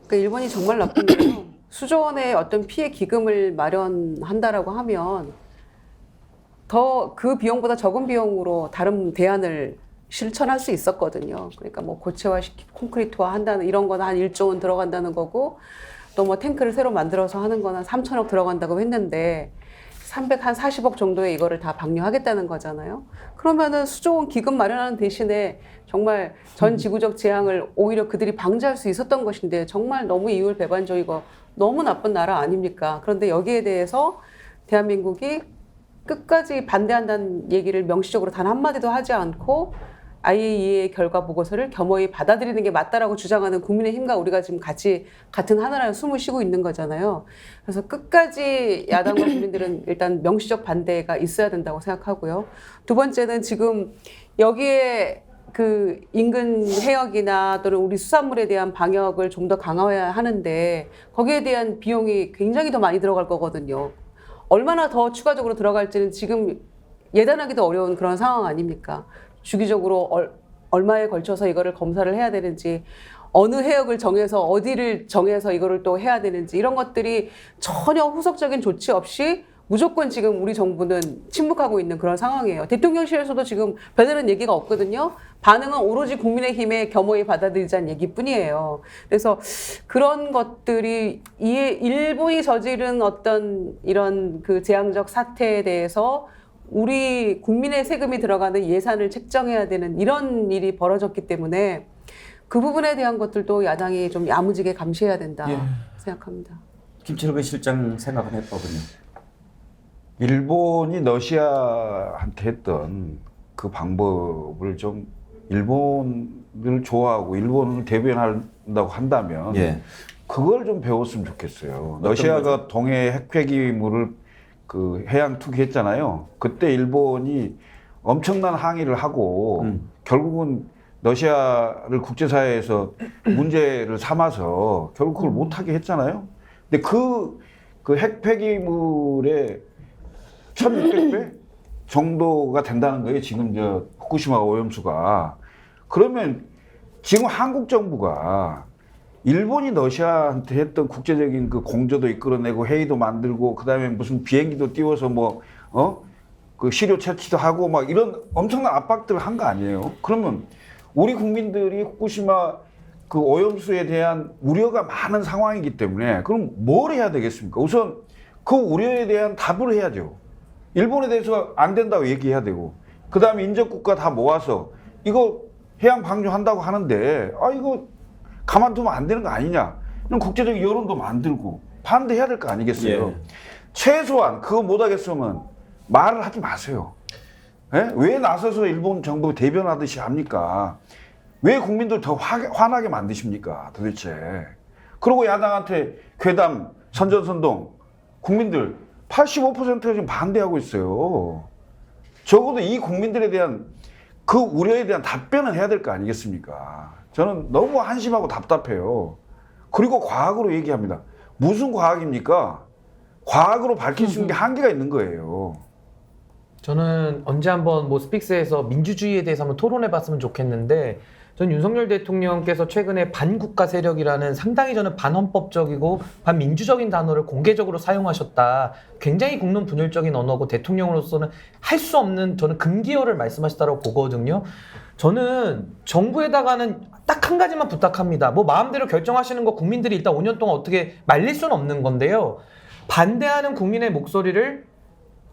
그러니까 일본이 정말 나쁜 게요. 수조 원의 어떤 피해 기금을 마련한다라고 하면 더 그 비용보다 적은 비용으로 다른 대안을 실천할 수 있었거든요. 그러니까 뭐 고체화시키고 콘크리트화 한다는 이런 거는 한 1조 원 들어간다는 거고 또 뭐 탱크를 새로 만들어서 하는 거는 3천억 들어간다고 했는데 340억 정도의 이거를 다 방류하겠다는 거잖아요. 그러면은 수조원 기금 마련하는 대신에 정말 전 지구적 재앙을 오히려 그들이 방지할 수 있었던 것인데 정말 너무 이율배반적이고 너무 나쁜 나라 아닙니까? 그런데 여기에 대해서 대한민국이 끝까지 반대한다는 얘기를 명시적으로 단 한마디도 하지 않고 IAEA의 결과 보고서를 겸허히 받아들이는 게 맞다라고 주장하는 국민의힘과 우리가 지금 같은 하나라에 숨을 쉬고 있는 거잖아요. 그래서 끝까지 야당과 국민들은 일단 명시적 반대가 있어야 된다고 생각하고요. 두 번째는 지금 여기에 그 인근 해역이나 또는 우리 수산물에 대한 방역을 좀 더 강화해야 하는데 거기에 대한 비용이 굉장히 더 많이 들어갈 거거든요. 얼마나 더 추가적으로 들어갈지는 지금 예단하기도 어려운 그런 상황 아닙니까? 주기적으로 얼마에 걸쳐서 이거를 검사를 해야 되는지, 어느 해역을 정해서 어디를 정해서 이거를 또 해야 되는지 이런 것들이 전혀 후속적인 조치 없이 무조건 지금 우리 정부는 침묵하고 있는 그런 상황이에요. 대통령실에서도 지금 별다른 얘기가 없거든요. 반응은 오로지 국민의힘에 겸허히 받아들이자는 얘기뿐이에요. 그래서 그런 것들이 일본이 저지른 어떤 이런 그 재앙적 사태에 대해서 우리 국민의 세금이 들어가는 예산을 책정해야 되는 이런 일이 벌어졌기 때문에 그 부분에 대한 것들도 야당이 좀 야무지게 감시해야 된다 생각합니다. 김철근 실장 생각은 해보군요. 일본이 러시아한테 했던 그 방법을 좀 일본을 좋아하고 일본을 대변한다고 한다면 예. 그걸 좀 배웠으면 좋겠어요. 러시아가 동해 핵폐기물을 그 해양 투기했잖아요. 그때 일본이 엄청난 항의를 하고 결국은 러시아를 국제사회에서 문제를 삼아서 결국 그걸 못하게 했잖아요. 근데 그 핵폐기물의 1600배 정도가 된다는 거예요. 지금 저 후쿠시마 오염수가. 그러면 지금 한국 정부가 일본이 러시아한테 했던 국제적인 그 공조도 이끌어내고 회의도 만들고 그다음에 무슨 비행기도 띄워서 그 시료 채취도 하고 막 이런 엄청난 압박들을 한 거 아니에요. 그러면 우리 국민들이 후쿠시마 그 오염수에 대한 우려가 많은 상황이기 때문에 그럼 뭘 해야 되겠습니까? 우선 그 우려에 대한 답을 해야죠. 일본에 대해서 안 된다고 얘기해야 되고 그다음에 인접국가 다 모아서 이거 해양 방류한다고 하는데 이거 가만두면 안 되는 거 아니냐. 이런 국제적인 여론도 만들고 반대해야 될 거 아니겠어요. 예. 최소한 그거 못하겠으면 말을 하지 마세요. 예? 왜 나서서 일본 정부 대변하듯이 합니까? 왜 국민들 더 화나게 만드십니까 도대체. 그리고 야당한테 괴담, 선전선동 국민들 85%가 지금 반대하고 있어요. 적어도 이 국민들에 대한 그 우려에 대한 답변은 해야 될 거 아니겠습니까? 저는 너무 한심하고 답답해요. 그리고 과학으로 얘기합니다. 무슨 과학입니까? 과학으로 밝힐 수 있는 게 한계가 있는 거예요. 저는 언제 한번 뭐 스픽스에서 민주주의에 대해서 한번 토론해봤으면 좋겠는데 전 윤석열 대통령께서 최근에 반국가 세력이라는 상당히 저는 반헌법적이고 반민주적인 단어를 공개적으로 사용하셨다. 굉장히 국론분열적인 언어고 대통령으로서는 할 수 없는 저는 금기어를 말씀하셨다고 보거든요. 저는 정부에다가는 딱 한 가지만 부탁합니다. 뭐 마음대로 결정하시는 거 국민들이 일단 5년 동안 어떻게 말릴 수는 없는 건데요. 반대하는 국민의 목소리를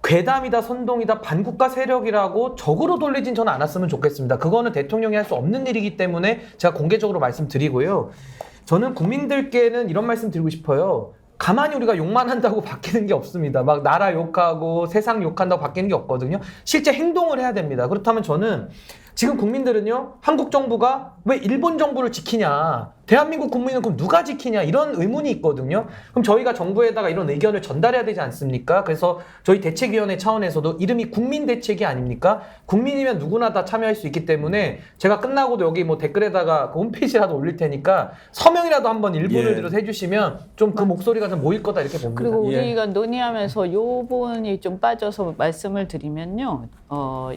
괴담이다, 선동이다, 반국가 세력이라고 적으로 돌리진 저는 않았으면 좋겠습니다. 그거는 대통령이 할 수 없는 일이기 때문에 제가 공개적으로 말씀드리고요. 저는 국민들께는 이런 말씀 드리고 싶어요. 가만히 우리가 욕만 한다고 바뀌는 게 없습니다. 막 나라 욕하고 세상 욕한다고 바뀌는 게 없거든요. 실제 행동을 해야 됩니다. 그렇다면 저는 지금 국민들은요, 한국 정부가 왜 일본 정부를 지키냐, 대한민국 국민은 그럼 누가 지키냐, 이런 의문이 있거든요. 그럼 저희가 정부에다가 이런 의견을 전달해야 되지 않습니까? 그래서 저희 대책위원회 차원에서도 이름이 국민대책이 아닙니까? 국민이면 누구나 다 참여할 수 있기 때문에 제가 끝나고도 여기 뭐 댓글에다가 그 홈페이지라도 올릴 테니까 서명이라도 한번 일부를 들어서 해주시면 좀 그 목소리가 좀 모일 거다 이렇게 봅니다. 그리고 우리가 논의하면서 요 부분이 좀 빠져서 말씀을 드리면요.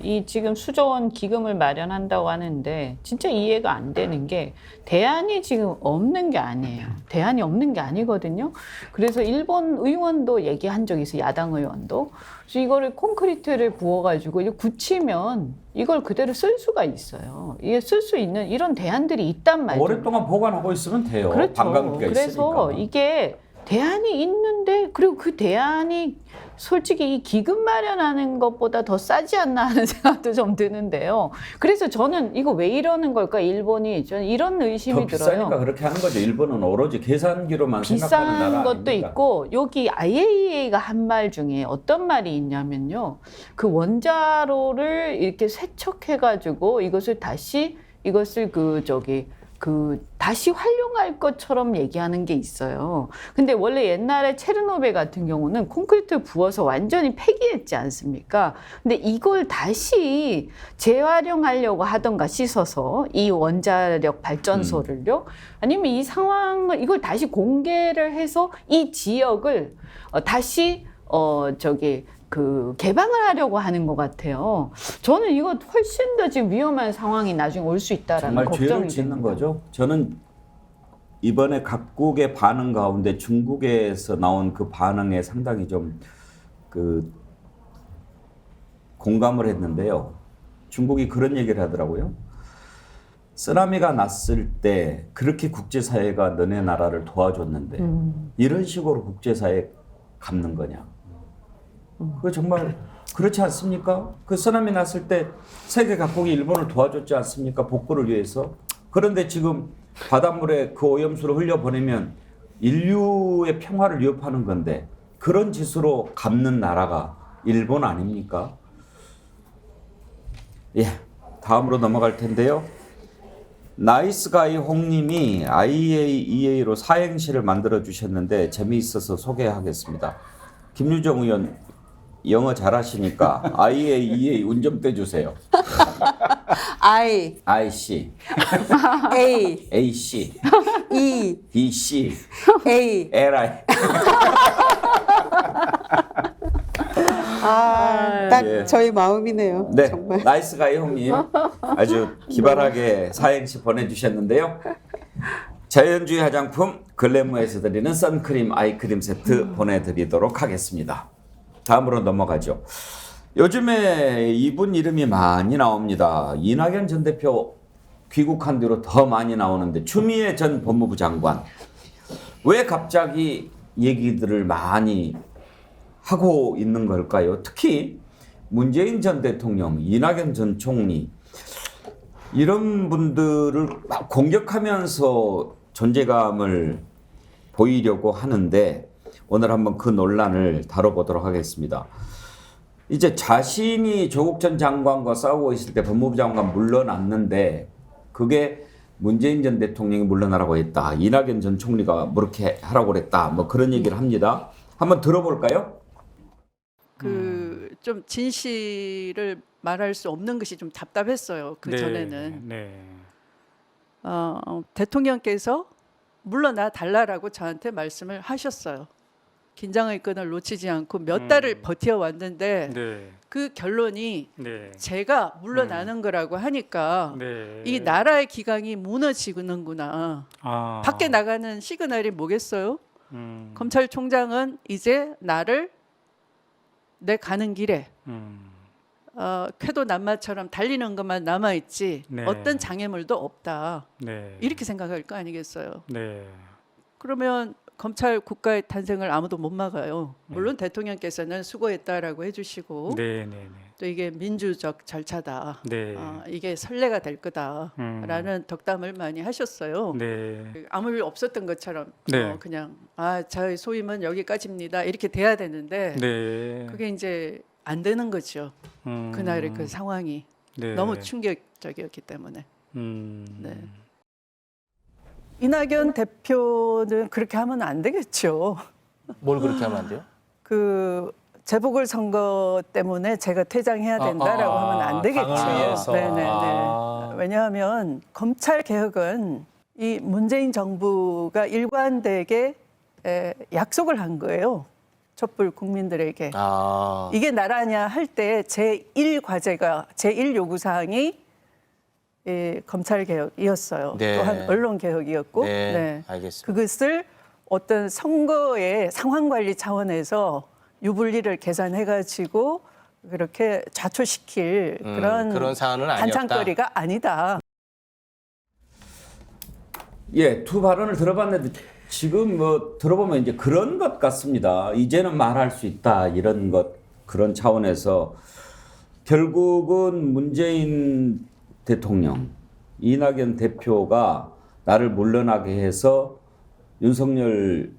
이 지금 수조원 기금을 마련한다고 하는데 진짜 이해가 안 되는 게 대안이 지금 없는 게 아니에요. 대안이 없는 게 아니거든요. 그래서 일본 의원도 얘기한 적이 있어요. 야당 의원도. 그래서 이거를 콘크리트를 부어가지고 이거 굳히면 이걸 그대로 쓸 수가 있어요. 이게 쓸 수 있는 이런 대안들이 있단 말이죠. 오랫동안 보관하고 있으면 돼요. 그렇죠. 관광비가 그래서 있으니까. 이게 대안이 있는데 그리고 그 대안이 솔직히 이 기금 마련하는 것보다 더 싸지 않나 하는 생각도 좀 드는데요. 그래서 저는 이거 왜 이러는 걸까 일본이 저는 이런 의심이 더 들어요. 비싸니까 그렇게 하는 거죠. 일본은 오로지 계산기로만 생각하는 나라 비싼 것도 아닙니까? 있고 여기 IAEA가 한 말 중에 어떤 말이 있냐면요. 그 원자로를 이렇게 세척해가지고 이것을 다시 다시 활용할 것처럼 얘기하는 게 있어요. 근데 원래 옛날에 체르노빌 같은 경우는 콘크리트를 부어서 완전히 폐기했지 않습니까? 근데 이걸 다시 재활용하려고 하던가 씻어서 이 원자력 발전소를요. 아니면 이 상황을 이걸 다시 공개를 해서 이 지역을 다시 개방을 하려고 하는 것 같아요. 저는 이거 훨씬 더 지금 위험한 상황이 나중에 올 수 있다라는 정말 걱정이 죄를 짓는 됩니다. 거죠. 저는 이번에 각국의 반응 가운데 중국에서 나온 그 반응에 상당히 좀 공감을 했는데요. 중국이 그런 얘기를 하더라고요. 쓰나미가 났을 때 그렇게 국제사회가 너네 나라를 도와줬는데 이런 식으로 국제사회에 갚는 거냐. 그거 정말 그렇지 않습니까? 그 쓰나미 났을 때 세계 각국이 일본을 도와줬지 않습니까? 복구를 위해서. 그런데 지금 바닷물에 그 오염수를 흘려보내면 인류의 평화를 위협하는 건데 그런 짓으로 갚는 나라가 일본 아닙니까? 예, 다음으로 넘어갈 텐데요. 나이스가이 홍님이 IAEA로 사행시를 만들어 주셨는데 재미있어서 소개하겠습니다. 김유정 의원 영어 잘하시니까 IAEA 운전대 주세요. I, IC, A, AC, E, DC, A. LI. 딱 예. 저희 마음이네요. 네, 정말. 나이스가이 형님 아주 기발하게 사행시 보내주셨는데요. 자연주의 화장품 글래무에서 드리는 선크림 아이크림 세트 보내드리도록 하겠습니다. 다음으로 넘어가죠. 요즘에 이분 이름이 많이 나옵니다. 이낙연 전 대표 귀국한 뒤로 더 많이 나오는데 추미애 전 법무부 장관 왜 갑자기 얘기들을 많이 하고 있는 걸까요? 특히 문재인 전 대통령, 이낙연 전 총리 이런 분들을 막 공격하면서 존재감을 보이려고 하는데 오늘 한번 그 논란을 다뤄보도록 하겠습니다. 이제 자신이 조국 전 장관과 싸우고 있을 때 법무부 장관 물러났는데 그게 문재인 전 대통령이 물러나라고 했다. 이낙연 전 총리가 뭐 이렇게 하라고 그랬다. 뭐 그런 얘기를 합니다. 한번 들어볼까요? 좀 진실을 말할 수 없는 것이 좀 답답했어요. 그 전에는 대통령께서 물러나 달라라고 저한테 말씀을 하셨어요. 긴장의 끈을 놓치지 않고 몇 달을 버텨왔는데 그 결론이 제가 물러나는 거라고 하니까 이 나라의 기강이 무너지는구나. 밖에 나가는 시그널이 뭐겠어요? 검찰총장은 이제 나를 내 가는 길에 쾌도 남마처럼 달리는 것만 남아있지 어떤 장애물도 없다. 이렇게 생각할 거 아니겠어요. 그러면 검찰 국가의 탄생을 아무도 못 막아요. 물론 대통령께서는 수고했다라고 해주시고 또 이게 민주적 절차다. 이게 선례가 될 거다라는 덕담을 많이 하셨어요. 아무 일 없었던 것처럼 그냥 저의 소임은 여기까지입니다. 이렇게 돼야 되는데 그게 이제 안 되는 거죠. 그날의 그 상황이 너무 충격적이었기 때문에. 이낙연 대표는 그렇게 하면 안 되겠죠. 뭘 그렇게 하면 안 돼요? 그 재보궐선거 때문에 제가 퇴장해야 된다라고 하면 안 되겠죠. 당을 위해서. 왜냐하면 검찰 개혁은 이 문재인 정부가 일관되게 약속을 한 거예요. 촛불 국민들에게. 이게 나라냐 할 때 제1 과제가 제1 요구 사항이 검찰 개혁이었어요. 또한 언론 개혁이었고, 알겠습니다. 그것을 어떤 선거의 상황 관리 차원에서 유불리를 계산해가지고 그렇게 좌초시킬 그런 사안은 아니었다. 반찬거리가 아니다. 예, 두 발언을 들어봤는데 지금 뭐 들어보면 이제 그런 것 같습니다. 이제는 말할 수 있다 이런 것 그런 차원에서 결국은 문재인 대통령, 이낙연 대표가 나를 물러나게 해서 윤석열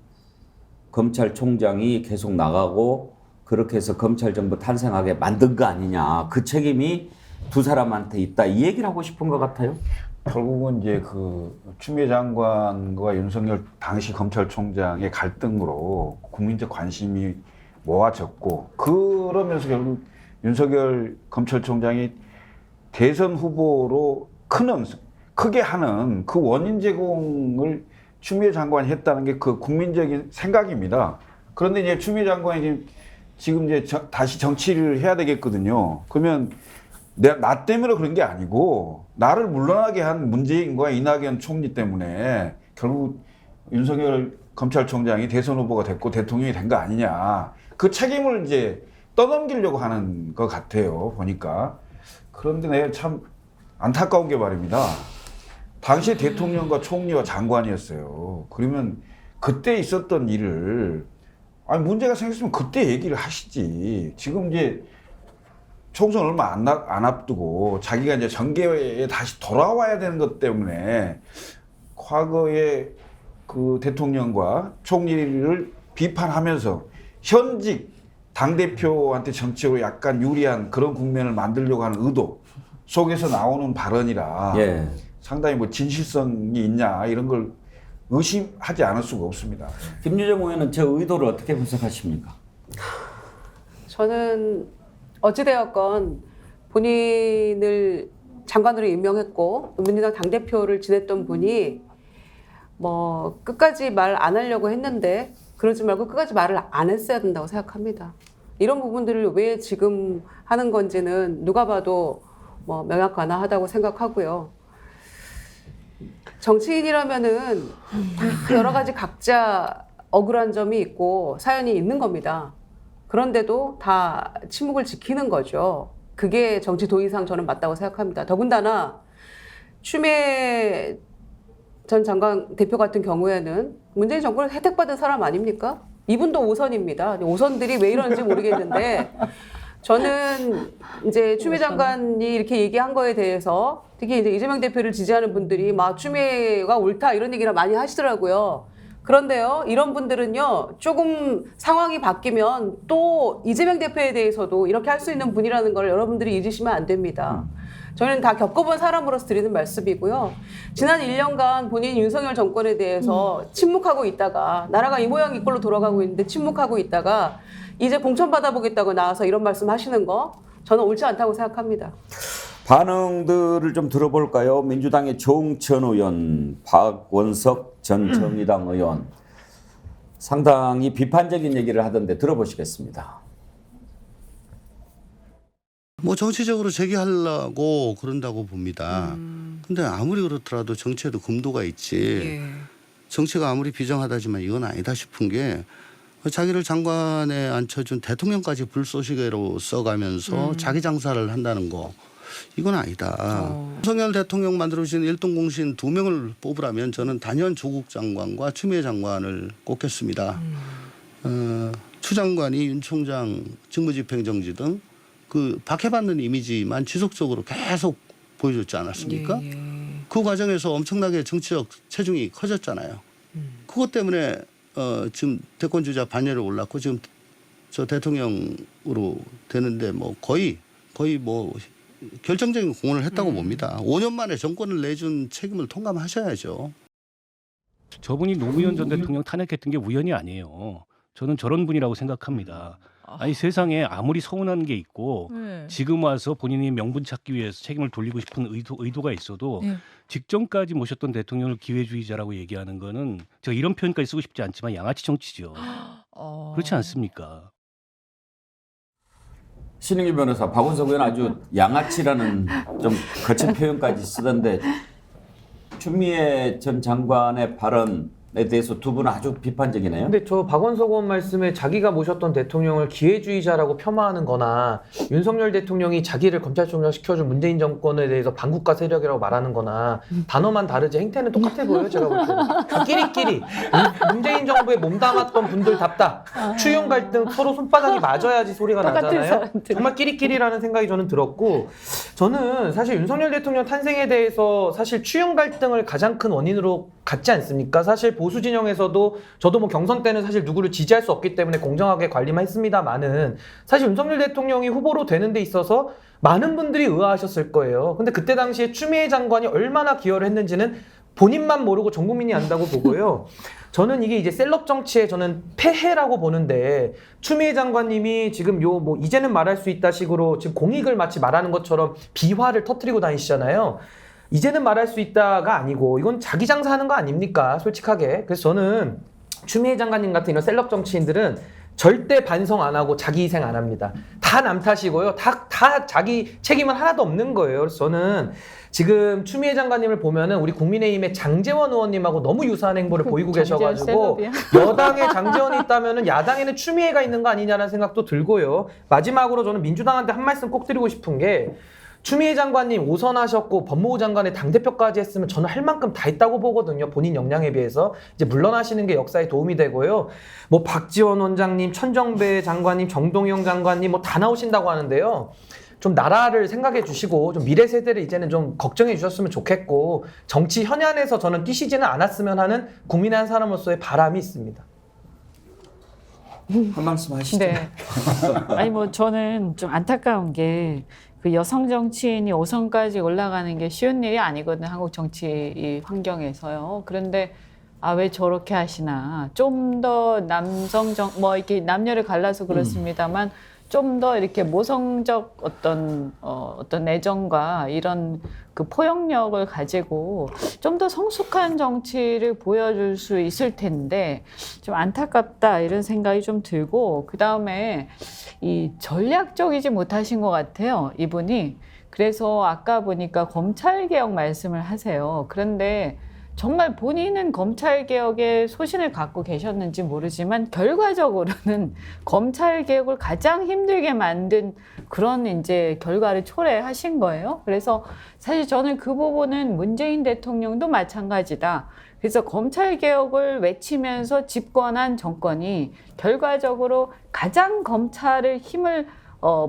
검찰총장이 계속 나가고 그렇게 해서 검찰정부 탄생하게 만든 거 아니냐. 그 책임이 두 사람한테 있다. 이 얘기를 하고 싶은 것 같아요. 결국은 이제 그 추미애 장관과 윤석열 당시 검찰총장의 갈등으로 국민적 관심이 모아졌고 그러면서 결국 윤석열 검찰총장이 대선 후보로 크게 하는 그 원인 제공을 추미애 장관이 했다는 게 그 국민적인 생각입니다. 그런데 이제 추미애 장관이 지금 이제 다시 정치를 해야 되겠거든요. 그러면 나 때문에 그런 게 아니고 나를 물러나게 한 문재인과 이낙연 총리 때문에 결국 윤석열 검찰총장이 대선 후보가 됐고 대통령이 된 거 아니냐. 그 책임을 이제 떠넘기려고 하는 것 같아요. 보니까. 그런데 내가 참 안타까운 게 말입니다. 당시 대통령과 총리와 장관이었어요. 그러면 그때 있었던 일을 문제가 생겼으면 그때 얘기를 하시지. 지금 이제 총선 얼마 안 앞두고 자기가 이제 정계에 다시 돌아와야 되는 것 때문에 과거에 그 대통령과 총리를 비판하면서 현직 당대표한테 정치적으로 약간 유리한 그런 국면을 만들려고 하는 의도 속에서 나오는 발언이라 예. 상당히 뭐 진실성이 있냐 이런 걸 의심하지 않을 수가 없습니다. 김유정 의원은 저 의도를 어떻게 분석하십니까? 저는 어찌되었건 본인을 장관으로 임명했고 민주당 당대표를 지냈던 분이 뭐 끝까지 말 안 하려고 했는데 그러지 말고 끝까지 말을 안 했어야 된다고 생각합니다. 이런 부분들을 왜 지금 하는 건지는 누가 봐도 뭐 명약관화하다고 생각하고요. 정치인이라면은 다 여러 가지 각자 억울한 점이 있고 사연이 있는 겁니다. 그런데도 다 침묵을 지키는 거죠. 그게 정치 도의상 저는 맞다고 생각합니다. 더군다나 추미애 전 장관 대표 같은 경우에는 문재인 정권을 혜택받은 사람 아닙니까? 이분도 5선입니다. 5선들이 왜 이러는지 모르겠는데 저는 이제 추미애 장관이 이렇게 얘기한 거에 대해서 특히 이제 이재명 대표를 지지하는 분들이 막 추미애가 옳다 이런 얘기를 많이 하시더라고요. 그런데요, 이런 분들은요, 조금 상황이 바뀌면 또 이재명 대표에 대해서도 이렇게 할 수 있는 분이라는 걸 여러분들이 잊으시면 안 됩니다. 저희는 다 겪어본 사람으로서 드리는 말씀이고요. 지난 1년간 본인 윤석열 정권에 대해서 침묵하고 있다가 나라가 이 모양 이 꼴로 돌아가고 있는데 침묵하고 있다가 이제 공천 받아보겠다고 나와서 이런 말씀 하시는 거 저는 옳지 않다고 생각합니다. 반응들을 좀 들어볼까요? 민주당의 조응천 의원, 박원석 전 정의당 의원 상당히 비판적인 얘기를 하던데 들어보시겠습니다. 뭐 정치적으로 제기하려고 그런다고 봅니다. 근데 아무리 그렇더라도 정치에도 금도가 있지. 정치가 아무리 비정하다지만 이건 아니다 싶은 게 자기를 장관에 앉혀준 대통령까지 불쏘시개로 써가면서 자기 장사를 한다는 거. 이건 아니다. 윤석열 대통령 만들어주신 일등공신 2명을 뽑으라면 저는 단연 조국 장관과 추미애 장관을 꼽겠습니다. 추 장관이 윤 총장 직무집행정지 등 그 박해받는 이미지만 지속적으로 계속 보여줬지 않았습니까? 그 과정에서 엄청나게 정치적 체중이 커졌잖아요. 그것 때문에 지금 대권주자 반열에 올랐고 지금 저 대통령으로 되는데 뭐 거의 뭐 결정적인 공헌을 했다고 봅니다. 5년 만에 정권을 내준 책임을 통감하셔야죠. 저분이 노무현 전 대통령 탄핵했던 게 우연이 아니에요. 저는 저런 분이라고 생각합니다. 아니 세상에 아무리 서운한 게 있고 지금 와서 본인이 명분 찾기 위해서 책임을 돌리고 싶은 의도가 있어도 직전까지 모셨던 대통령을 기회주의자라고 얘기하는 거는 제가 이런 표현까지 쓰고 싶지 않지만 양아치 정치죠. 그렇지 않습니까? 신흥기 변호사, 박원석 의원 아주 양아치라는 좀 거친 표현까지 쓰던데 추미애 전 장관의 발언에 대해서 두 분은 아주 비판적이네요. 근데 저 박원석 의원 말씀에 자기가 모셨던 대통령을 기회주의자라고 표,마하는 거나 윤석열 대통령이 자기를 검찰총장 시켜준 문재인 정권에 대해서 반국가 세력이라고 말하는 거나 단어만 다르지 행태는 똑같아 보여요. 제가 볼 때는. 다 끼리끼리. 문재인 정부에 몸담았던 분들답다. 추윤 갈등 서로 손바닥이 맞아야지 소리가 나잖아요. 정말 끼리끼리라는 생각이 저는 들었고 저는 사실 윤석열 대통령 탄생에 대해서 사실 추윤 갈등을 가장 큰 원인으로 갖지 않습니까? 사실 보수 진영에서도 저도 뭐 경선 때는 사실 누구를 지지할 수 없기 때문에 공정하게 관리만 했습니다만은 사실 윤석열 대통령이 후보로 되는 데 있어서 많은 분들이 의아하셨을 거예요. 근데 그때 당시에 추미애 장관이 얼마나 기여를 했는지는 본인만 모르고 전 국민이 안다고 보고요. 저는 이게 이제 셀럽 정치의 저는 폐해라고 보는데 추미애 장관님이 지금 요 뭐 이제는 말할 수 있다 식으로 지금 공익을 마치 말하는 것처럼 비화를 터뜨리고 다니시잖아요. 이제는 말할 수 있다가 아니고 이건 자기 장사하는 거 아닙니까? 솔직하게. 그래서 저는 추미애 장관님 같은 이런 셀럽 정치인들은 절대 반성 안 하고 자기 희생 안 합니다. 다 남 탓이고요. 다 자기 책임은 하나도 없는 거예요. 그래서 저는 지금 추미애 장관님을 보면은 우리 국민의힘의 장제원 의원님하고 너무 유사한 행보를 보이고 계셔가지고 여당에 장제원이 있다면은 야당에는 추미애가 있는 거 아니냐는 생각도 들고요. 마지막으로 저는 민주당한테 한 말씀 꼭 드리고 싶은 게 추미애 장관님 5선 하셨고 법무부 장관의 당대표까지 했으면 저는 할 만큼 다 했다고 보거든요. 본인 역량에 비해서. 이제 물러나시는 게 역사에 도움이 되고요. 뭐 박지원 원장님, 천정배 장관님, 정동영 장관님 뭐 다 나오신다고 하는데요. 좀 나라를 생각해 주시고 좀 미래 세대를 이제는 좀 걱정해 주셨으면 좋겠고 정치 현안에서 저는 뛰시지는 않았으면 하는 국민의 한 사람으로서의 바람이 있습니다. 한 말씀 하시죠. 네. 아니 뭐 저는 좀 안타까운 게 그 여성 정치인이 5선까지 올라가는 게 쉬운 일이 아니거든요. 한국 정치 이 환경에서요. 그런데 아, 왜 저렇게 하시나. 좀 더 뭐 이렇게 남녀를 갈라서 그렇습니다만 좀 더 이렇게 모성적 어떤 애정과 이런 그 포용력을 가지고 좀 더 성숙한 정치를 보여줄 수 있을 텐데 좀 안타깝다 이런 생각이 좀 들고 그다음에 이 전략적이지 못하신 것 같아요, 이분이. 그래서 아까 보니까 검찰개혁 말씀을 하세요. 그런데 정말 본인은 검찰개혁에 소신을 갖고 계셨는지 모르지만 결과적으로는 검찰개혁을 가장 힘들게 만든 그런 이제 결과를 초래하신 거예요. 그래서 사실 저는 그 부분은 문재인 대통령도 마찬가지다. 그래서 검찰개혁을 외치면서 집권한 정권이 결과적으로 가장 검찰을 힘을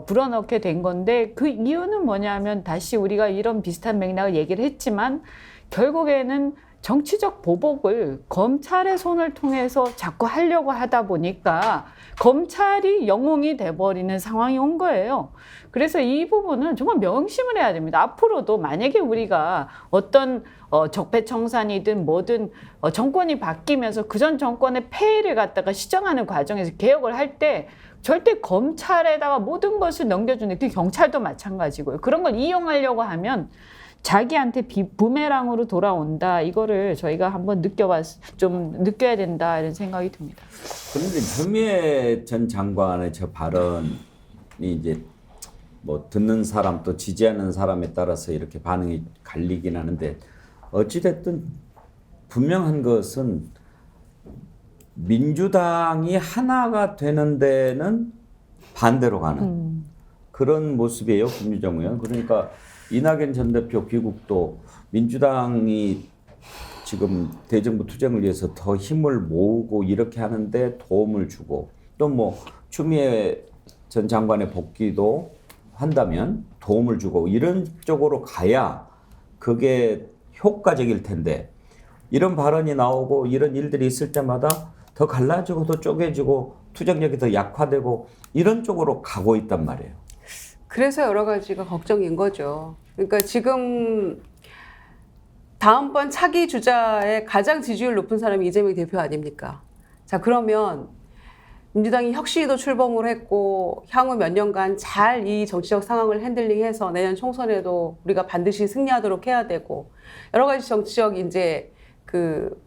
불어넣게 된 건데 그 이유는 뭐냐면 다시 우리가 이런 비슷한 맥락을 얘기를 했지만 결국에는 정치적 보복을 검찰의 손을 통해서 자꾸 하려고 하다 보니까 검찰이 영웅이 돼버리는 상황이 온 거예요. 그래서 이 부분은 정말 명심을 해야 됩니다. 앞으로도 만약에 우리가 어떤 적폐청산이든 뭐든 정권이 바뀌면서 그전 정권의 폐해를 갖다가 시정하는 과정에서 개혁을 할 때 절대 검찰에다가 모든 것을 넘겨주는 그 경찰도 마찬가지고요. 그런 걸 이용하려고 하면 자기한테 부메랑으로 돌아온다. 이거를 저희가 한번 좀 느껴야 된다 이런 생각이 듭니다. 그런데 추미애 전 장관의 저 발언이 이제 뭐 듣는 사람 또 지지하는 사람에 따라서 이렇게 반응이 갈리긴 하는데 어찌됐든 분명한 것은 민주당이 하나가 되는 데는 반대로 가는 그런 모습이에요, 김유정 의원. 그러니까 이낙연 전 대표 귀국도 민주당이 지금 대정부 투쟁을 위해서 더 힘을 모으고 이렇게 하는데 도움을 주고 또 뭐 추미애 전 장관의 복귀도 한다면 도움을 주고 이런 쪽으로 가야 그게 효과적일 텐데 이런 발언이 나오고 이런 일들이 있을 때마다 더 갈라지고 더 쪼개지고 투쟁력이 더 약화되고 이런 쪽으로 가고 있단 말이에요. 그래서 여러 가지가 걱정인 거죠. 그러니까 지금 다음번 차기 주자의 가장 지지율 높은 사람이 이재명 대표 아닙니까? 자, 그러면 민주당이 혁신위도 출범을 했고 향후 몇 년간 잘 이 정치적 상황을 핸들링해서 내년 총선에도 우리가 반드시 승리하도록 해야 되고 여러 가지 정치적 이제 그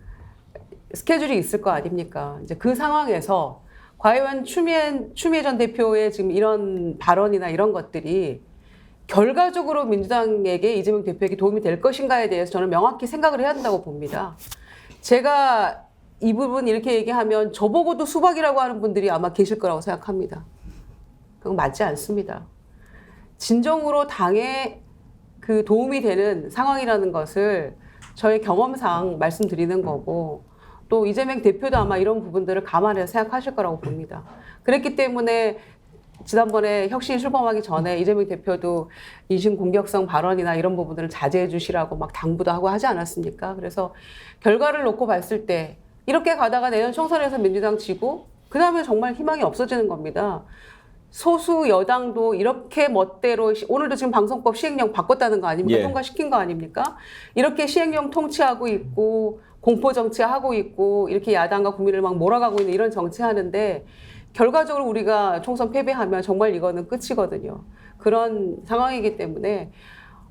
스케줄이 있을 거 아닙니까? 이제 그 상황에서 과연 추미애 전 대표의 지금 이런 발언이나 이런 것들이 결과적으로 민주당에게 이재명 대표에게 도움이 될 것인가에 대해서 저는 명확히 생각을 해야 된다고 봅니다. 제가 이 부분 이렇게 얘기하면 저보고도 수박이라고 하는 분들이 아마 계실 거라고 생각합니다. 그건 맞지 않습니다. 진정으로 당에 그 도움이 되는 상황이라는 것을 저의 경험상 말씀드리는 거고 또 이재명 대표도 아마 이런 부분들을 감안해서 생각하실 거라고 봅니다. 그랬기 때문에 지난번에 혁신이 출범하기 전에 이재명 대표도 인신 공격성 발언이나 이런 부분들을 자제해 주시라고 막 당부도 하고 하지 않았습니까? 그래서 결과를 놓고 봤을 때 이렇게 가다가 내년 총선에서 민주당 지고 그 다음에 정말 희망이 없어지는 겁니다. 소수 여당도 이렇게 멋대로 오늘도 지금 방송법 시행령 바꿨다는 거 아닙니까? 예. 통과시킨 거 아닙니까? 이렇게 시행령 통치하고 있고 공포 정치하고 있고 이렇게 야당과 국민을 막 몰아가고 있는 이런 정치하는데 결과적으로 우리가 총선 패배하면 정말 이거는 끝이거든요. 그런 상황이기 때문에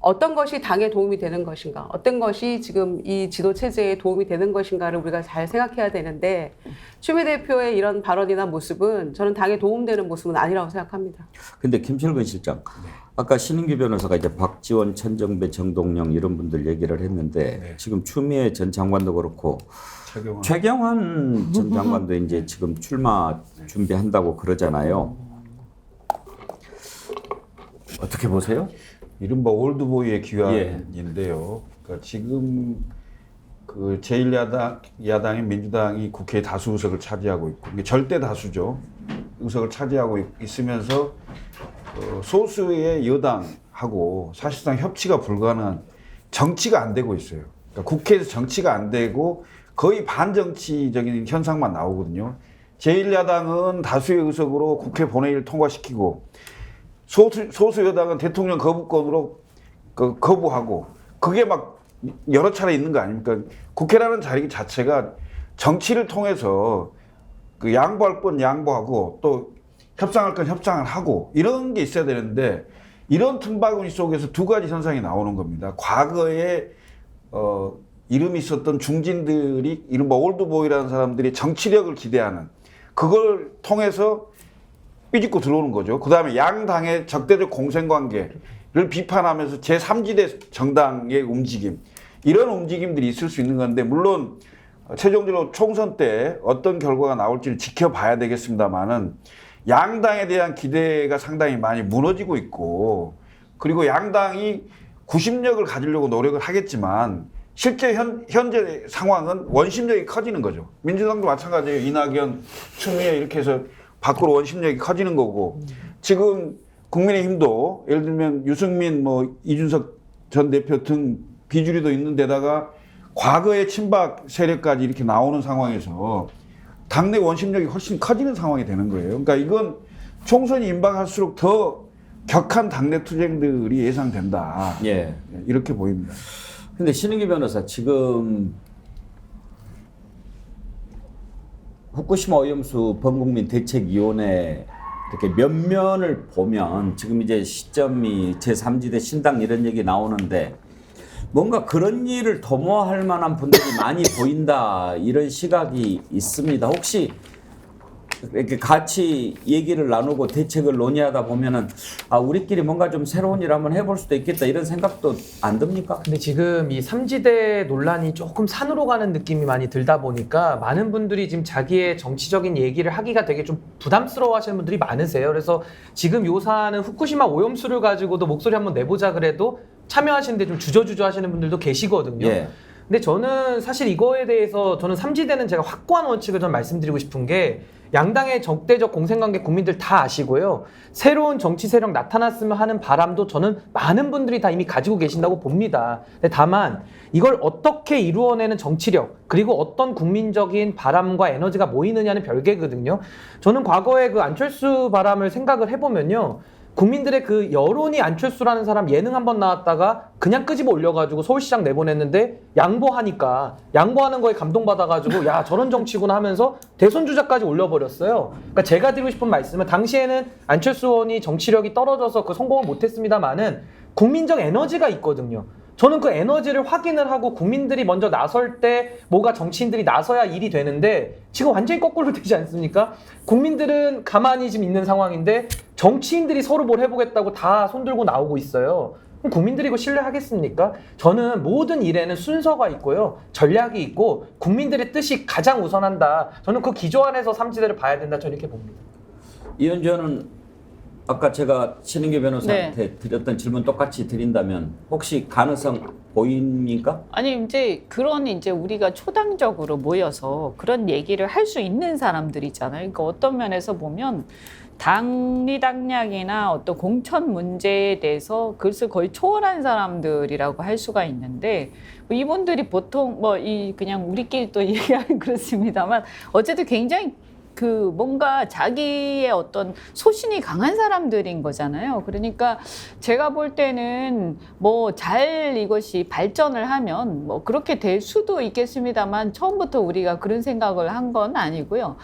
어떤 것이 당에 도움이 되는 것인가, 어떤 것이 지금 이 지도 체제에 도움이 되는 것인가를 우리가 잘 생각해야 되는데 추미애 대표의 이런 발언이나 모습은 저는 당에 도움되는 모습은 아니라고 생각합니다. 근데 김철근 실장, 아까 신인규 변호사가 이제 박지원, 천정배, 정동영 이런 분들 얘기를 했는데 지금 추미애 전 장관도 그렇고 최경환 전 장관도 이제 지금 출마 준비한다고 그러잖아요. 어떻게 보세요? 이른바 올드보이의 귀환인데요. 그러니까 지금 그 제1야당인 민주당이 국회 다수 의석을 차지하고 있고 이게 절대 다수죠. 의석을 차지하고 있으면서 소수의 여당하고 사실상 협치가 불가능한 정치가 안 되고 있어요. 그러니까 국회에서 정치가 안 되고 거의 반정치적인 현상만 나오거든요. 제1야당은 다수의 의석으로 국회 본회의를 통과시키고 소수 여당은 대통령 거부권으로 거부하고 그게 막 여러 차례 있는 거 아닙니까? 국회라는 자리 자체가 정치를 통해서 그 양보할 건 양보하고 또 협상할 건 협상을 하고 이런 게 있어야 되는데 이런 틈바구니 속에서 두 가지 현상이 나오는 겁니다. 과거에 이름이 있었던 중진들이 이른바 올드보이라는 사람들이 정치력을 기대하는 그걸 통해서 삐집고 들어오는 거죠. 그 다음에 양당의 적대적 공생관계를 비판하면서 제3지대 정당의 움직임 이런 움직임들이 있을 수 있는 건데 물론 최종적으로 총선 때 어떤 결과가 나올지를 지켜봐야 되겠습니다만은 양당에 대한 기대가 상당히 많이 무너지고 있고 그리고 양당이 구심력을 가지려고 노력을 하겠지만 실제 현재 상황은 원심력이 커지는 거죠. 민주당도 마찬가지예요. 이낙연, 추미애 이렇게 해서 밖으로 원심력이 커지는 거고 지금 국민의힘도 예를 들면 유승민, 이준석 전 대표 등 비주류도 있는 데다가 과거의 친박 세력까지 이렇게 나오는 상황에서 당내 원심력이 훨씬 커지는 상황이 되는 거예요. 그러니까 이건 총선이 임박할수록 더 격한 당내 투쟁들이 예상된다. 예. 이렇게 보입니다. 근데 신은기 변호사 지금 후쿠시마 오염수 범국민 대책위원회 이렇게 면면을 보면 지금 이제 시점이 제3지대 신당 이런 얘기 나오는데 뭔가 그런 일을 도모할 만한 분들이 많이 보인다 이런 시각이 있습니다. 혹시 이렇게 같이 얘기를 나누고 대책을 논의하다 보면은 우리끼리 뭔가 좀 새로운 일 한번 해볼 수도 있겠다 이런 생각도 안 듭니까? 근데 지금 이 3지대 논란이 조금 산으로 가는 느낌이 많이 들다 보니까 많은 분들이 지금 자기의 정치적인 얘기를 하기가 되게 좀 부담스러워 하시는 분들이 많으세요. 그래서 지금 요 사안은 후쿠시마 오염수를 가지고도 목소리 한번 내보자 그래도 참여하시는데 좀 주저주저 하시는 분들도 계시거든요. 예. 근데 저는 사실 이거에 대해서 저는 3지대는 제가 확고한 원칙을 좀 말씀드리고 싶은 게 양당의 적대적 공생관계 국민들 다 아시고요. 새로운 정치 세력 나타났으면 하는 바람도 저는 많은 분들이 다 이미 가지고 계신다고 봅니다. 근데 다만 이걸 어떻게 이루어내는 정치력 그리고 어떤 국민적인 바람과 에너지가 모이느냐는 별개거든요. 저는 과거에 그 안철수 바람을 생각을 해보면요. 국민들의 그 여론이 안철수라는 사람 예능 한번 나왔다가 그냥 끄집어 올려가지고 서울시장 내보냈는데 양보하니까 양보하는 거에 감동받아가지고 야 저런 정치구나 하면서 대선 주자까지 올려버렸어요. 그러니까 제가 드리고 싶은 말씀은 당시에는 안철수 의원이 정치력이 떨어져서 그 성공을 못했습니다만은 국민적 에너지가 있거든요. 저는 그 에너지를 확인을 하고 국민들이 먼저 나설 때 뭐가 정치인들이 나서야 일이 되는데 지금 완전히 거꾸로 되지 않습니까? 국민들은 가만히 지금 있는 상황인데 정치인들이 서로 뭘 해보겠다고 다 손들고 나오고 있어요. 그럼 국민들이 이거 신뢰하겠습니까? 저는 모든 일에는 순서가 있고요. 전략이 있고 국민들의 뜻이 가장 우선한다. 저는 그 기조 안에서 3지대를 봐야 된다. 저는 이렇게 봅니다. 이현주는 아까 제가 신은기 변호사한테 드렸던 질문 똑같이 드린다면 혹시 가능성 보입니까? 아니 이제 우리가 초당적으로 모여서 그런 얘기를 할 수 있는 사람들이잖아요. 그러니까 어떤 면에서 보면 당리당략이나 어떤 공천 문제에 대해서 그것을 거의 초월한 사람들이라고 할 수가 있는데 이분들이 보통 그냥 우리끼리 또 얘기하면 그렇습니다만 어쨌든 굉장히 뭔가 자기의 어떤 소신이 강한 사람들인 거잖아요. 그러니까 제가 볼 때는 이것이 발전을 하면 그렇게 될 수도 있겠습니다만 처음부터 우리가 그런 생각을 한 건 아니고요.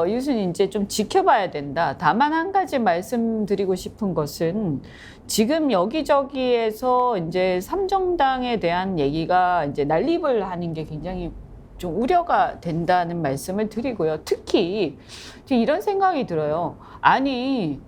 이것은 이제 좀 지켜봐야 된다. 다만 한 가지 말씀드리고 싶은 것은 지금 여기저기에서 이제 삼정당에 대한 얘기가 이제 난립을 하는 게 굉장히 좀 우려가 된다는 말씀을 드리고요. 특히 이런 생각이 들어요. 아니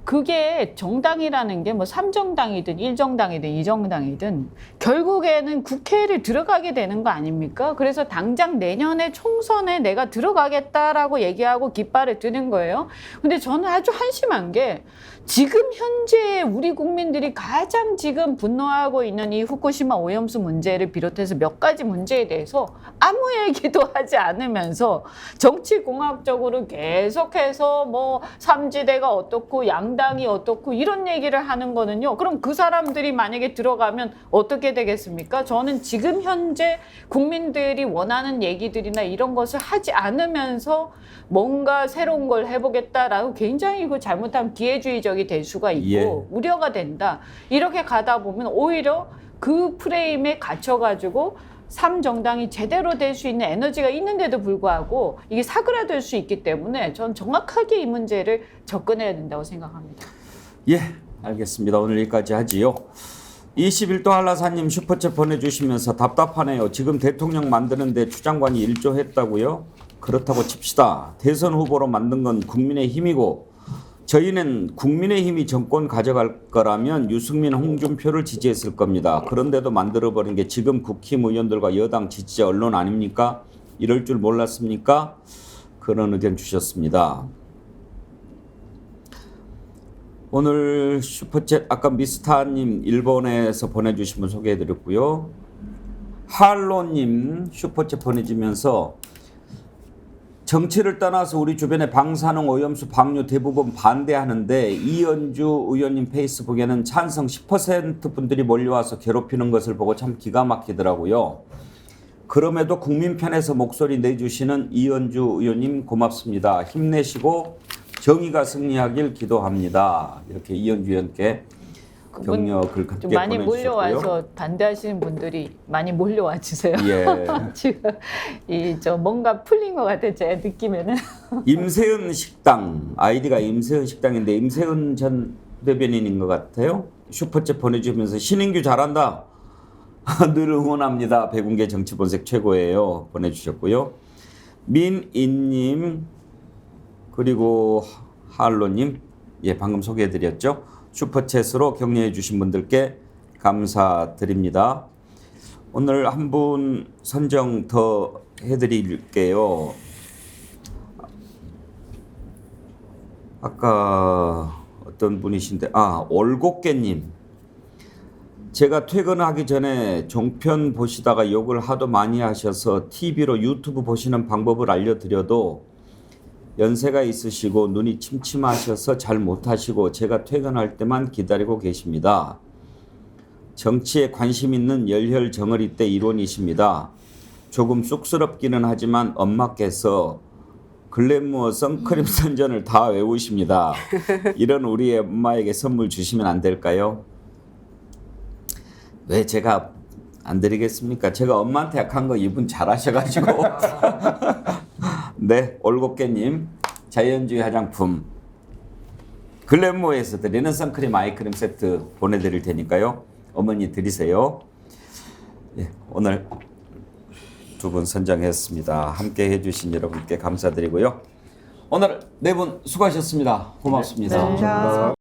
그게 정당이라는 게 3정당이든 1정당이든 2정당이든 결국에는 국회를 들어가게 되는 거 아닙니까? 그래서 당장 내년에 총선에 내가 들어가겠다라고 얘기하고 깃발을 드는 거예요. 근데 저는 아주 한심한 게 지금 현재 우리 국민들이 가장 지금 분노하고 있는 이 후쿠시마 오염수 문제를 비롯해서 몇 가지 문제에 대해서 아무 얘기도 하지 않으면서 정치공학적으로 계속해서 3지대가 어떻고 양 정당이 어떻고 이런 얘기를 하는 거는요. 그럼 그 사람들이 만약에 들어가면 어떻게 되겠습니까? 저는 지금 현재 국민들이 원하는 얘기들이나 이런 것을 하지 않으면서 뭔가 새로운 걸 해보겠다라고 굉장히 그 잘못하면 기회주의적이 될 수가 있고 예. 우려가 된다. 이렇게 가다 보면 오히려 그 프레임에 갇혀가지고 3정당이 제대로 될 수 있는 에너지가 있는데도 불구하고 이게 사그라들 수 있기 때문에 전 정확하게 이 문제를 접근해야 된다고 생각합니다. 예, 알겠습니다. 오늘 여기까지 하지요. 21도 한라사님 슈퍼챗 보내주시면서 답답하네요. 지금 대통령 만드는데 추 장관이 일조했다고요? 그렇다고 칩시다. 대선 후보로 만든 건 국민의힘이고 저희는 국민의힘이 정권 가져갈 거라면 유승민, 홍준표를 지지했을 겁니다. 그런데도 만들어버린 게 지금 국힘 의원들과 여당 지지자 언론 아닙니까? 이럴 줄 몰랐습니까? 그런 의견 주셨습니다. 오늘 슈퍼챗 아까 미스타님 일본에서 보내주신 분 소개해드렸고요. 할로님 슈퍼챗 보내주면서 정치를 떠나서 우리 주변에 방사능 오염수 방류 대부분 반대하는데 이현주 의원님 페이스북에는 찬성 10% 분들이 몰려와서 괴롭히는 것을 보고 참 기가 막히더라고요. 그럼에도 국민 편에서 목소리 내주시는 이현주 의원님 고맙습니다. 힘내시고 정의가 승리하길 기도합니다. 이렇게 이현주 의원께 격려 글 좀 함께 많이 보내주셨고요. 몰려와서 반대하시는 분들이 많이 몰려와 주세요. 예. 지금 뭔가 풀린 것 같아요. 제 느낌에는. 임세은 식당 아이디가 임세은 식당인데 임세은 전 대변인인 것 같아요. 슈퍼챗 보내주면서 신인규 잘한다. 늘 응원합니다. 백운계 정치본색 최고예요. 보내주셨고요. 민인님 그리고 할로님 예 방금 소개해드렸죠. 슈퍼챗으로 격려해 주신 분들께 감사드립니다. 오늘 한 분 선정 더 해드릴게요. 아까 어떤 분이신데 올곡개님. 제가 퇴근하기 전에 종편 보시다가 욕을 하도 많이 하셔서 TV로 유튜브 보시는 방법을 알려드려도 연세가 있으시고 눈이 침침하셔서 잘 못하시고 제가 퇴근할 때만 기다리고 계십니다. 정치에 관심 있는 열혈 정어리대 일원이십니다. 조금 쑥스럽기는 하지만 엄마께서 글래무어 선크림 선전을 다 외우십니다. 이런 우리 엄마에게 선물 주시면 안 될까요? 왜 제가 안 드리겠습니까? 제가 엄마한테 약한 거 이분 잘하셔가지고. 네, 올곡개님 자연주의 화장품 글래무어에서 드리는 선크림 아이크림 세트 보내드릴 테니까요. 어머니 드리세요. 예, 오늘 두 분 선정했습니다. 함께 해주신 여러분께 감사드리고요. 오늘 네 분 수고하셨습니다. 고맙습니다. 네.